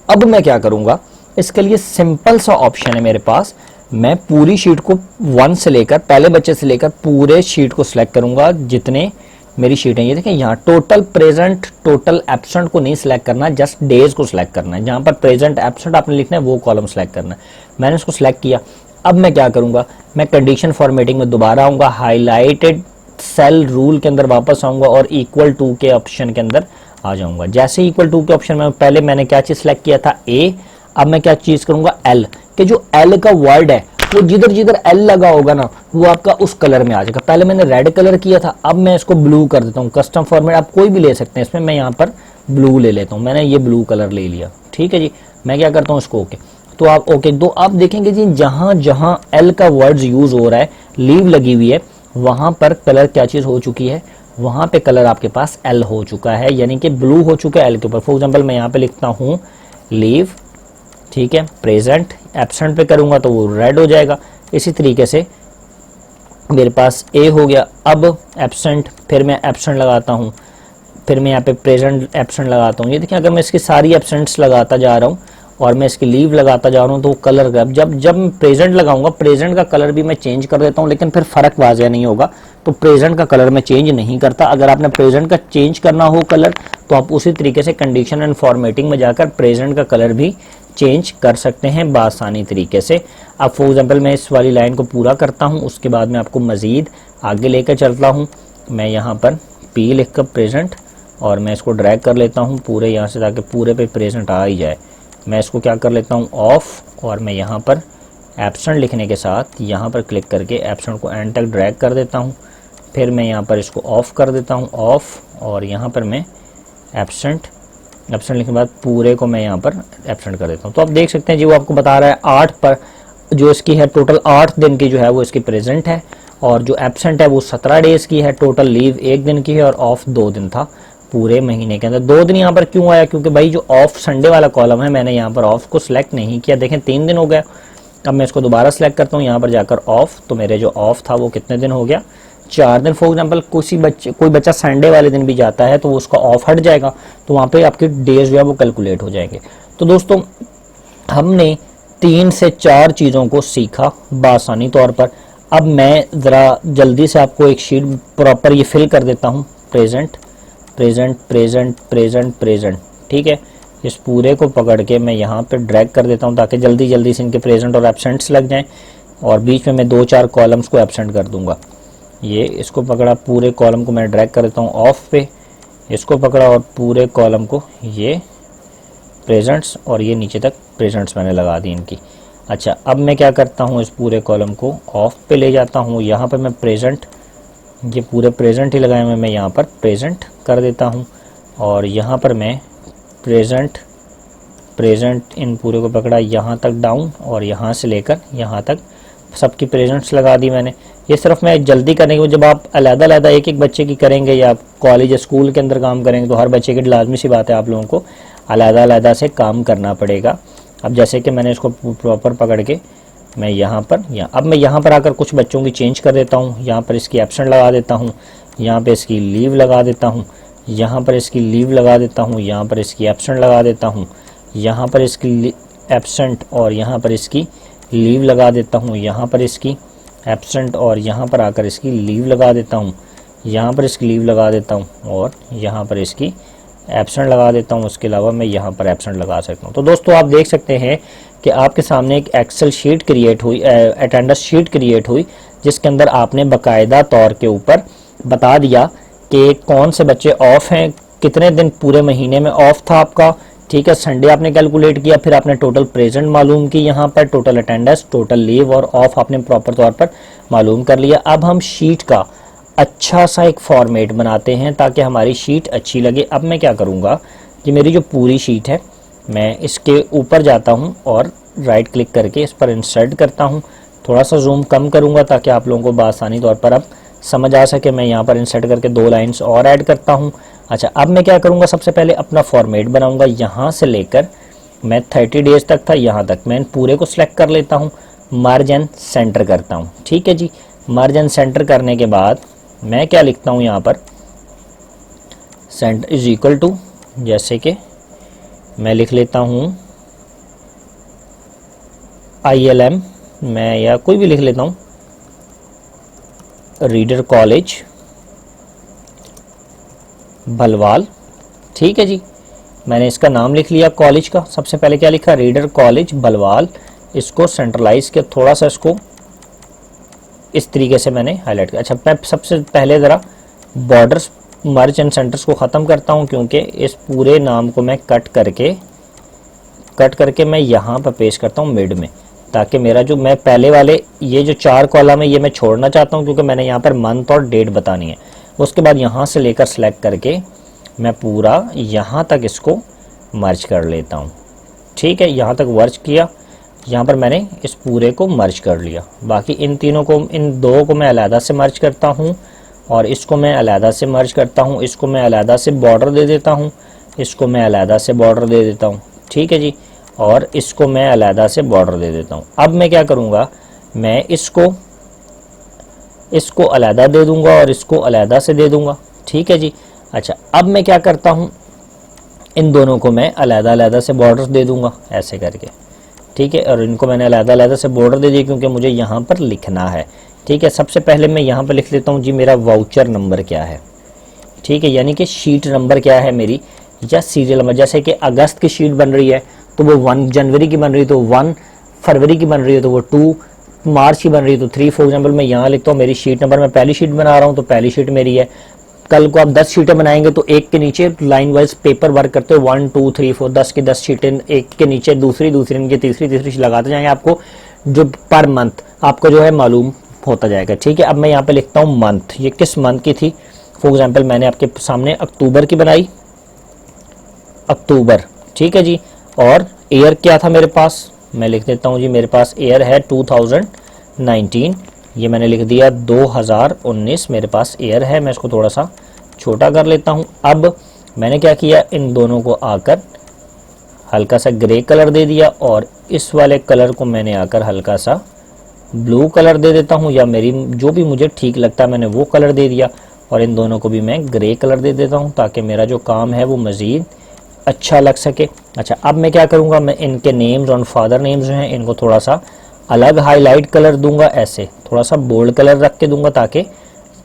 अब मैं क्या करूंगा, इसके लिए सिंपल सा ऑप्शन है मेरे पास। मैं पूरी शीट को 1 से लेकर, पहले बच्चे से लेकर पूरे शीट को सिलेक्ट करूंगा, जितने मेरी शीट है। ये देखें यहाँ टोटल प्रेजेंट, टोटल एब्सेंट को नहीं सिलेक्ट करना, जस्ट डेज को सिलेक्ट करना है। जहां पर प्रेजेंट एब्सेंट आपने लिखना है वो कॉलम सिलेक्ट करना है। मैंने इसको सिलेक्ट किया। अब मैं क्या करूंगा, मैं कंडीशन फॉर्मेटिंग में दोबारा आऊंगा, हाईलाइटेड सेल रूल के अंदर वापस आऊंगा और इक्वल टू के ऑप्शन के अंदर आ जाऊंगा। जैसे इक्वल टू के ऑप्शन में पहले मैंने क्या चीज सिलेक्ट किया था, ए, अब मैं क्या चीज करूंगा, एल, कि जो एल का वर्ड है वो जिधर जिधर एल लगा होगा ना वो आपका उस कलर में आ जाएगा। पहले मैंने रेड कलर किया था, अब मैं इसको ब्लू कर देता हूँ। कस्टम फॉर्मेट आप कोई भी ले सकते हैं, इसमें मैं यहाँ पर ब्लू ले लेता हूँ। मैंने ये ब्लू कलर ले लिया, ठीक है जी। मैं क्या करता हूँ इसको ओके, तो आप ओके, तो आप देखेंगे जी जहां जहां एल का वर्ड्स यूज हो रहा है, लीव लगी हुई है, वहां पर कलर क्या चीज हो चुकी है, वहां पे कलर आपके पास एल हो चुका है, यानी कि ब्लू हो चुका है एल के ऊपर। फॉर एग्जांपल मैं यहाँ पे लिखता हूँ लीव, ठीक है, प्रेजेंट, एब्सेंट पे करूंगा तो वो रेड हो जाएगा। इसी तरीके से मेरे पास ए हो गया, अब एब्सेंट, फिर मैं एब्सेंट लगाता हूँ, फिर मैं यहाँ पे प्रेजेंट एब्सेंट लगाता हूँ। ये देखिए अगर मैं इसकी सारी एब्सेंट्स लगाता जा रहा हूँ और मैं इसकी लीव लगाता जा रहा हूँ तो कलर जब मैं प्रेजेंट लगाऊंगा, प्रेजेंट का कलर भी मैं चेंज कर देता हूँ, लेकिन फिर फर्क वाज़ेह नहीं होगा। तो प्रेजेंट का कलर मैं चेंज नहीं करता। अगर आपने प्रेजेंट का चेंज करना हो कलर तो आप उसी तरीके से कंडीशन एंड फॉर्मेटिंग में जाकर प्रेजेंट का कलर भी चेंज कर सकते हैं बआसानी तरीके से। अब फॉर एग्जाम्पल मैं इस वाली लाइन को पूरा करता हूँ, उसके बाद मैं आपको मज़ीद आगे लेकर चलता हूँ। मैं यहाँ पर पी लिख कर प्रेजेंट, और मैं इसको ड्रैग कर लेता हूँ पूरे यहाँ से, ताकि पूरे पे प्रेजेंट आ ही जाए। मैं इसको क्या कर लेता हूँ ऑफ, और मैं यहाँ पर एब्सेंट लिखने के साथ यहाँ पर क्लिक करके एब्सेंट को एंड तक ड्रैग कर देता हूँ। फिर मैं यहाँ पर इसको ऑफ कर देता हूँ, ऑफ, और यहाँ पर मैं एब्सेंट लिखने के बाद पूरे को मैं यहाँ पर एब्सेंट कर देता हूँ। तो आप देख सकते हैं जी वो आपको बता रहा है 8 पर जो इसकी है टोटल 8 दिन की जो है वो इसकी प्रेजेंट है, और जो एब्सेंट है वो 17 डेज की है, टोटल लीव 1 दिन की है और ऑफ 2 दिन था पूरे महीने के अंदर। 2 दिन यहाँ पर क्यों आया, क्योंकि भाई जो ऑफ संडे वाला कॉलम है मैंने यहाँ पर ऑफ को सिलेक्ट नहीं किया। देखें 3 दिन हो गया। अब मैं इसको दोबारा सेलेक्ट करता हूँ, यहाँ पर जाकर ऑफ, तो मेरे जो ऑफ था वो कितने दिन हो गया, 4 दिन। फॉर एग्जाम्पल कोई बच्चा संडे वाले दिन भी जाता है तो वो उसका ऑफ हट जाएगा, तो वहाँ पे आपके डेज जो है वो कैलकुलेट हो जाएंगे। तो दोस्तों हमने 3 से 4 चीज़ों को सीखा बासानी तौर पर। अब मैं ज़रा जल्दी से आपको एक शीट प्रॉपर ये फिल कर देता हूँ, present present present present present, ठीक है। इस पूरे को पकड़ के मैं यहाँ पे ड्रैग कर देता हूँ ताकि जल्दी जल्दी से इनके प्रेजेंट और एब्सेंट्स लग जाएं, और बीच में मैं 2-4 कॉलम्स को एब्सेंट कर दूंगा। ये इसको पकड़ा, पूरे कॉलम को मैं ड्रैग कर देता हूँ ऑफ पे, इसको पकड़ा और पूरे कॉलम को ये प्रेजेंट्स और ये नीचे तक प्रेजेंट्स मैंने लगा दी इनकी। अच्छा, अब मैं क्या करता हूँ, इस पूरे कॉलम को ऑफ पे ले जाता हूँ, यहाँ पर मैं प्रेजेंट, ये पूरे प्रेजेंट ही लगाए हुए मैं यहाँ पर प्रेजेंट कर देता हूँ, और यहाँ पर मैं प्रेजेंट प्रेजेंट इन पूरे को पकड़ा यहाँ तक डाउन, और यहाँ से लेकर यहाँ तक सबकी प्रेजेंट्स लगा दी मैंने। ये सिर्फ मैं जल्दी करने की, जब आप अलग-अलग एक एक बच्चे की करेंगे या कॉलेज या स्कूल के अंदर काम करेंगे तो हर बच्चे की लाजमी सी बात है आप लोगों को अलग-अलग से काम करना पड़ेगा। अब जैसे कि मैंने इसको प्रॉपर पकड़ के मैं यहाँ पर अब मैं यहाँ पर आकर कुछ बच्चों की चेंज कर देता हूँ। यहाँ पर इसकी एब्सेंट लगा देता हूँ, यहाँ पर इसकी लीव लगा देता हूँ, यहाँ पर इसकी लीव लगा देता हूँ, यहाँ पर इसकी एब्सेंट लगा देता हूँ, यहाँ पर इसकी एब्सेंट और यहाँ पर इसकी लीव लगा देता हूँ, यहाँ पर इसकी एब्सेंट और यहाँ पर आकर इसकी लीव लगा देता हूँ, यहाँ पर इसकी लीव लगा देता हूँ और यहाँ पर इसकी एब्सेंट लगा देता हूँ। उसके अलावा मैं यहाँ पर एब्सेंट लगा सकता हूँ। तो दोस्तों आप देख सकते हैं कि आपके सामने एक एक्सेल शीट क्रिएट हुई, अटेंडेंस शीट क्रिएट हुई, जिसके अंदर आपने बाकायदा तौर के ऊपर बता दिया कि कौन से बच्चे ऑफ हैं, कितने दिन पूरे महीने में ऑफ था आपका, ठीक है। संडे आपने कैलकुलेट किया, फिर आपने टोटल प्रेजेंट मालूम की, यहाँ पर टोटल अटेंडेंस, टोटल लीव और ऑफ आपने प्रॉपर तौर पर मालूम कर लिया। अब हम शीट का अच्छा सा एक फॉर्मेट बनाते हैं ताकि हमारी शीट अच्छी लगे। अब मैं क्या करूँगा, ये मेरी जो पूरी शीट है मैं इसके ऊपर जाता हूँ और राइट क्लिक करके इस पर इंसर्ट करता हूँ। थोड़ा सा जूम कम करूँगा ताकि आप लोगों को बआसानी तौर पर अब समझ आ सके। मैं यहाँ पर इंसर्ट करके 2 लाइन्स और ऐड करता हूँ। अच्छा, अब मैं क्या करूँगा, सबसे पहले अपना फॉर्मेट बनाऊँगा। यहाँ से लेकर मैं 30 डेज तक था, यहाँ तक मैं पूरे को सिलेक्ट कर लेता हूँ, मर्ज एंड सेंटर करता हूँ, ठीक है जी। मर्ज एंड सेंटर करने के बाद मैं क्या लिखता हूँ यहाँ पर, सेंटर इज इक्वल टू, जैसे कि मैं लिख लेता हूँ ILM, मैं या कोई भी लिख लेता हूँ, रीडर कॉलेज भलवाल, ठीक है जी। मैंने इसका नाम लिख लिया कॉलेज का। सबसे पहले क्या लिखा, रीडर कॉलेज भलवाल। इसको सेंट्रलाइज किया, थोड़ा सा इसको इस तरीके से मैंने हाईलाइट किया। अच्छा, मैं सबसे पहले ज़रा बॉर्डर्स, मर्ज एंड सेंटर्स को ख़त्म करता हूँ, क्योंकि इस पूरे नाम को मैं कट करके मैं यहाँ पर पेश करता हूँ मिड में, ताकि मेरा जो मैं पहले वाले ये जो 4 कॉलम है ये मैं छोड़ना चाहता हूँ, क्योंकि मैंने यहाँ पर मंथ और डेट बतानी है। उसके बाद यहाँ से लेकर सेलेक्ट करके मैं पूरा यहाँ तक इसको मर्ज कर लेता हूँ, ठीक है। यहाँ तक मर्ज किया, यहाँ पर मैंने इस पूरे को मर्ज कर लिया। बाकी इन तीनों को, इन 2 को मैं अलहदा से मर्ज करता हूँ और इसको मैं अलहदा से मर्ज करता हूँ। इसको मैं अलहदा से बॉर्डर दे देता हूँ, इसको मैं अलहदा से बॉर्डर दे देता हूँ, ठीक है जी। और इसको मैं अलहदा से बॉर्डर दे देता हूँ। अब मैं क्या करूँगा, मैं इसको अलहदा दे दूँगा और इसको अलहदा से दे दूँगा, ठीक है जी। अच्छा, अब मैं क्या करता हूँ, इन दोनों को मैं अलहदा से बॉर्डर दे दूँगा ऐसे करके, ठीक है। और इनको मैंने अलग-अलग से बॉर्डर दे दिया क्योंकि मुझे यहाँ पर लिखना है, ठीक है। सबसे पहले मैं यहाँ पर लिख लेता हूँ जी मेरा वाउचर नंबर क्या है, ठीक है, यानी कि शीट नंबर क्या है मेरी, या सीरियल नंबर। जैसे कि अगस्त की शीट बन रही है तो वो 1 जनवरी की बन रही है, तो 1 फरवरी की बन रही है तो वो 2 मार्च की बन रही है तो 3। फॉर एग्जाम्पल मैं यहाँ लिखता हूँ मेरी शीट नंबर, मैं पहली शीट बना रहा हूँ तो पहली शीट मेरी है। कल को आप 10 शीटें बनाएंगे तो एक के नीचे लाइन वाइज पेपर वर्क करते हो, 1 2 3 4 10 की 10 शीटें एक के नीचे दूसरी नीचे तीसरी लगाते जाएंगे। आपको जो पर मंथ आपको जो है मालूम होता जाएगा। ठीक है, अब मैं यहाँ पे लिखता हूँ मंथ, ये किस मंथ की थी। फॉर एग्जांपल मैंने आपके सामने अक्टूबर की बनाई, अक्टूबर, ठीक है जी। और ईयर क्या था मेरे पास, मैं लिख देता हूँ जी, मेरे पास ईयर है 2019, ये मैंने लिख दिया 2019 मेरे पास ईयर है। मैं इसको थोड़ा सा छोटा कर लेता हूँ। अब मैंने क्या किया, इन दोनों को आकर हल्का सा ग्रे कलर दे दिया और इस वाले कलर को मैंने आकर हल्का सा ब्लू कलर दे देता हूँ, या मेरी जो भी मुझे ठीक लगता है मैंने वो कलर दे दिया। और इन दोनों को भी मैं ग्रे कलर दे देता हूँ ताकि मेरा जो काम है वो मज़ीद अच्छा लग सके। अच्छा, अब मैं क्या करूँगा, मैं इनके नेम्स और फादर नेम्स जो हैं इनको थोड़ा सा अलग हाईलाइट कलर दूंगा, ऐसे थोड़ा सा बोल्ड कलर रख के दूंगा ताकि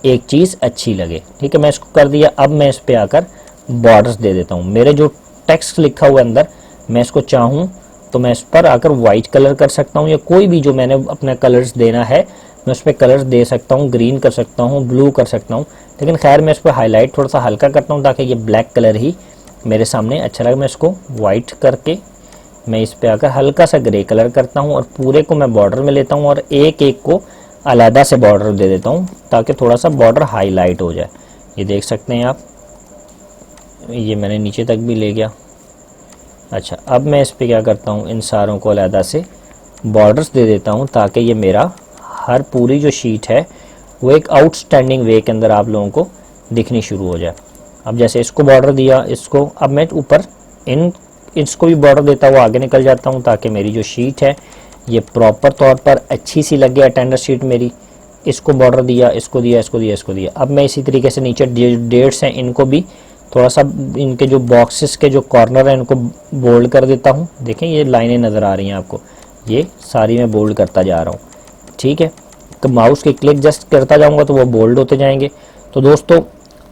एक चीज़ अच्छी लगे। ठीक है, मैं इसको कर दिया। अब मैं इस पे आकर बॉर्डर्स दे देता हूँ। मेरे जो टेक्स्ट लिखा हुआ अंदर, मैं इसको चाहूँ तो मैं इस पर आकर वाइट कलर कर सकता हूँ, या कोई भी जो मैंने अपना कलर्स देना है मैं उस पर कलर्स दे सकता हूँ, ग्रीन कर सकता हूँ, ब्लू कर सकता हूँ। लेकिन खैर मैं इस पर हाईलाइट थोड़ा सा हल्का करता हूँ ताकि ये ब्लैक कलर ही मेरे सामने अच्छा लगे। मैं इसको वाइट करके मैं इस पे आकर हल्का सा ग्रे कलर करता हूँ और पूरे को मैं बॉर्डर में लेता हूँ और एक एक को अलहदा से बॉर्डर दे देता हूँ ताकि थोड़ा सा बॉर्डर हाईलाइट हो जाए। ये देख सकते हैं आप, ये मैंने नीचे तक भी ले गया। अच्छा, अब मैं इस पे क्या करता हूँ, इन सारों को अलहदा से बॉर्डर्स दे देता हूँ ताकि ये मेरा हर पूरी जो शीट है वो एक आउटस्टैंडिंग वे के अंदर आप लोगों को दिखनी शुरू हो जाए। अब जैसे इसको बॉर्डर दिया, इसको अब मैं ऊपर इसको भी बॉर्डर देता हुआ आगे निकल जाता हूँ ताकि मेरी जो शीट है ये प्रॉपर तौर पर अच्छी सी लगे अटेंडर शीट मेरी। इसको बॉर्डर दिया, इसको दिया, इसको दिया, इसको दिया। अब मैं इसी तरीके से नीचे डेट्स हैं इनको भी थोड़ा सा, इनके जो बॉक्सेस के जो कॉर्नर हैं इनको बोल्ड कर देता हूँ। देखें ये लाइनें नज़र आ रही हैं आपको, ये सारी मैं बोल्ड करता जा रहा हूँ। ठीक है, तो माउस के क्लिक जस्ट करता जाऊँगा तो वो बोल्ड होते जाएंगे। तो दोस्तों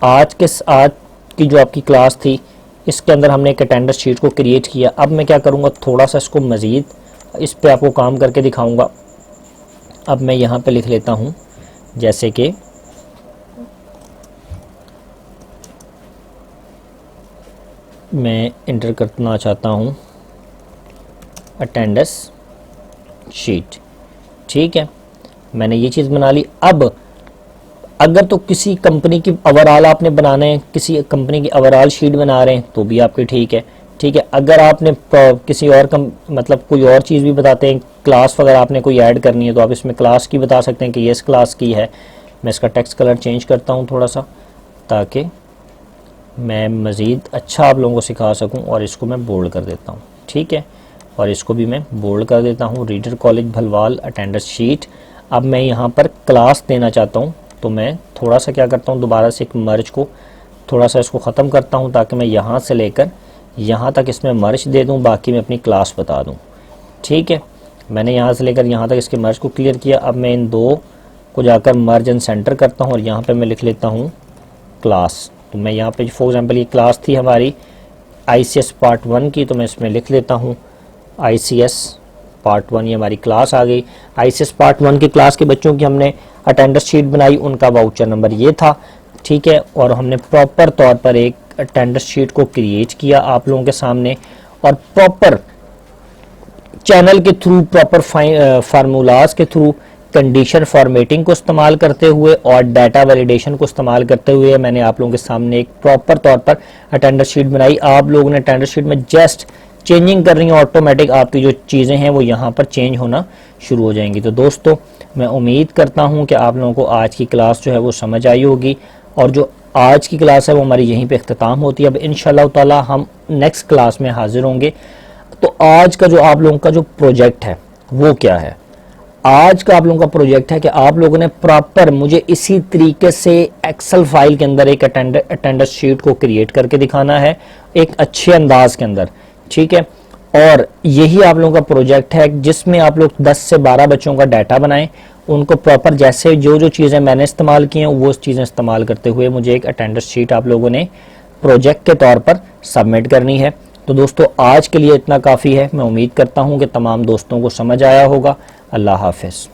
आज की जो आपकी क्लास थी इसके अंदर हमने एक अटेंडर शीट को क्रिएट किया। अब मैं क्या करूँगा, थोड़ा सा इसको मज़ीद इस पे आपको काम करके दिखाऊंगा। अब मैं यहाँ पे लिख लेता हूँ, जैसे कि मैं इंटर करना चाहता हूँ अटेंडेंस शीट। ठीक है, मैंने ये चीज़ बना ली। अब अगर तो किसी कंपनी की ओवरऑल आपने बनाना है, किसी कंपनी की ओवरऑल शीट बना रहे हैं तो भी आपके ठीक है। ठीक है, अगर आपने किसी और मतलब कोई और चीज़ भी बताते हैं, क्लास वगैरह आपने कोई ऐड करनी है तो आप इसमें क्लास की बता सकते हैं कि ये इस क्लास की है। मैं इसका टेक्स्ट कलर चेंज करता हूँ थोड़ा सा ताकि मैं मज़ीद अच्छा आप लोगों को सिखा सकूँ, और इसको मैं बोल्ड कर देता हूँ। ठीक है, और इसको भी मैं बोल्ड कर देता हूँ, reader college Bhalwal attendance sheet. अब मैं यहाँ पर क्लास देना चाहता हूँ तो मैं थोड़ा सा क्या करता हूँ, दोबारा से एक मर्ज को थोड़ा सा इसको ख़त्म करता हूँ ताकि मैं यहाँ से लेकर यहाँ तक इसमें मर्ज दे दूँ, बाकी मैं अपनी क्लास बता दूँ। ठीक है, मैंने यहाँ से लेकर यहाँ तक इसके मर्ज को क्लियर किया। अब मैं इन दो को जाकर मर्ज एंड सेंटर करता हूँ और यहाँ पे मैं लिख लेता हूँ क्लास। तो मैं यहाँ पे फॉर एग्जांपल ये क्लास थी हमारी ICS पार्ट 1 की, तो मैं इसमें लिख लेता हूँ ICS पार्ट 1, ये हमारी क्लास आ गई। ICS पार्ट 1 की क्लास के बच्चों की हमने अटेंडर शीट बनाई, उनका वाउचर नंबर ये था। ठीक है, और हमने प्रॉपर तौर पर एक अटेंडर शीट को क्रिएट किया आप लोगों के सामने, और प्रॉपर चैनल के थ्रू, प्रॉपर फार्मूलाज के थ्रू, कंडीशन फॉर्मेटिंग को इस्तेमाल करते हुए और डाटा वैलिडेशन को इस्तेमाल करते हुए मैंने आप लोगों के सामने एक प्रॉपर तौर पर अटेंडर शीट बनाई। आप लोगों ने अटेंडर शीट में जस्ट चेंजिंग कर रही हैं, ऑटोमेटिक आपकी जो चीज़ें हैं वो यहाँ पर चेंज होना शुरू हो जाएंगी। तो दोस्तों मैं उम्मीद करता हूँ कि आप लोगों को आज की क्लास जो है वो समझ आई होगी, और जो आज की क्लास है वो हमारी यहीं पे इख्तिताम होती है। अब इंशाल्लाह ताला हम नेक्स्ट क्लास में हाजिर होंगे। तो आज का जो आप लोगों का जो प्रोजेक्ट है वो क्या है, आज का आप लोगों का प्रोजेक्ट है कि आप लोगों ने प्रॉपर मुझे इसी तरीके से एक्सेल फाइल के अंदर एक अटेंडेंस शीट को क्रिएट करके दिखाना है एक अच्छे अंदाज के अंदर। ठीक है, और यही आप लोगों का प्रोजेक्ट है जिसमें आप लोग 10 से 12 बच्चों का डाटा बनाएं, उनको प्रॉपर जैसे जो चीज़ें मैंने इस्तेमाल की हैं वो चीज़ें इस्तेमाल करते हुए मुझे एक अटेंडेंस शीट आप लोगों ने प्रोजेक्ट के तौर पर सबमिट करनी है। तो दोस्तों आज के लिए इतना काफ़ी है। मैं उम्मीद करता हूँ कि तमाम दोस्तों को समझ आया होगा। अल्लाह हाफ़िज़।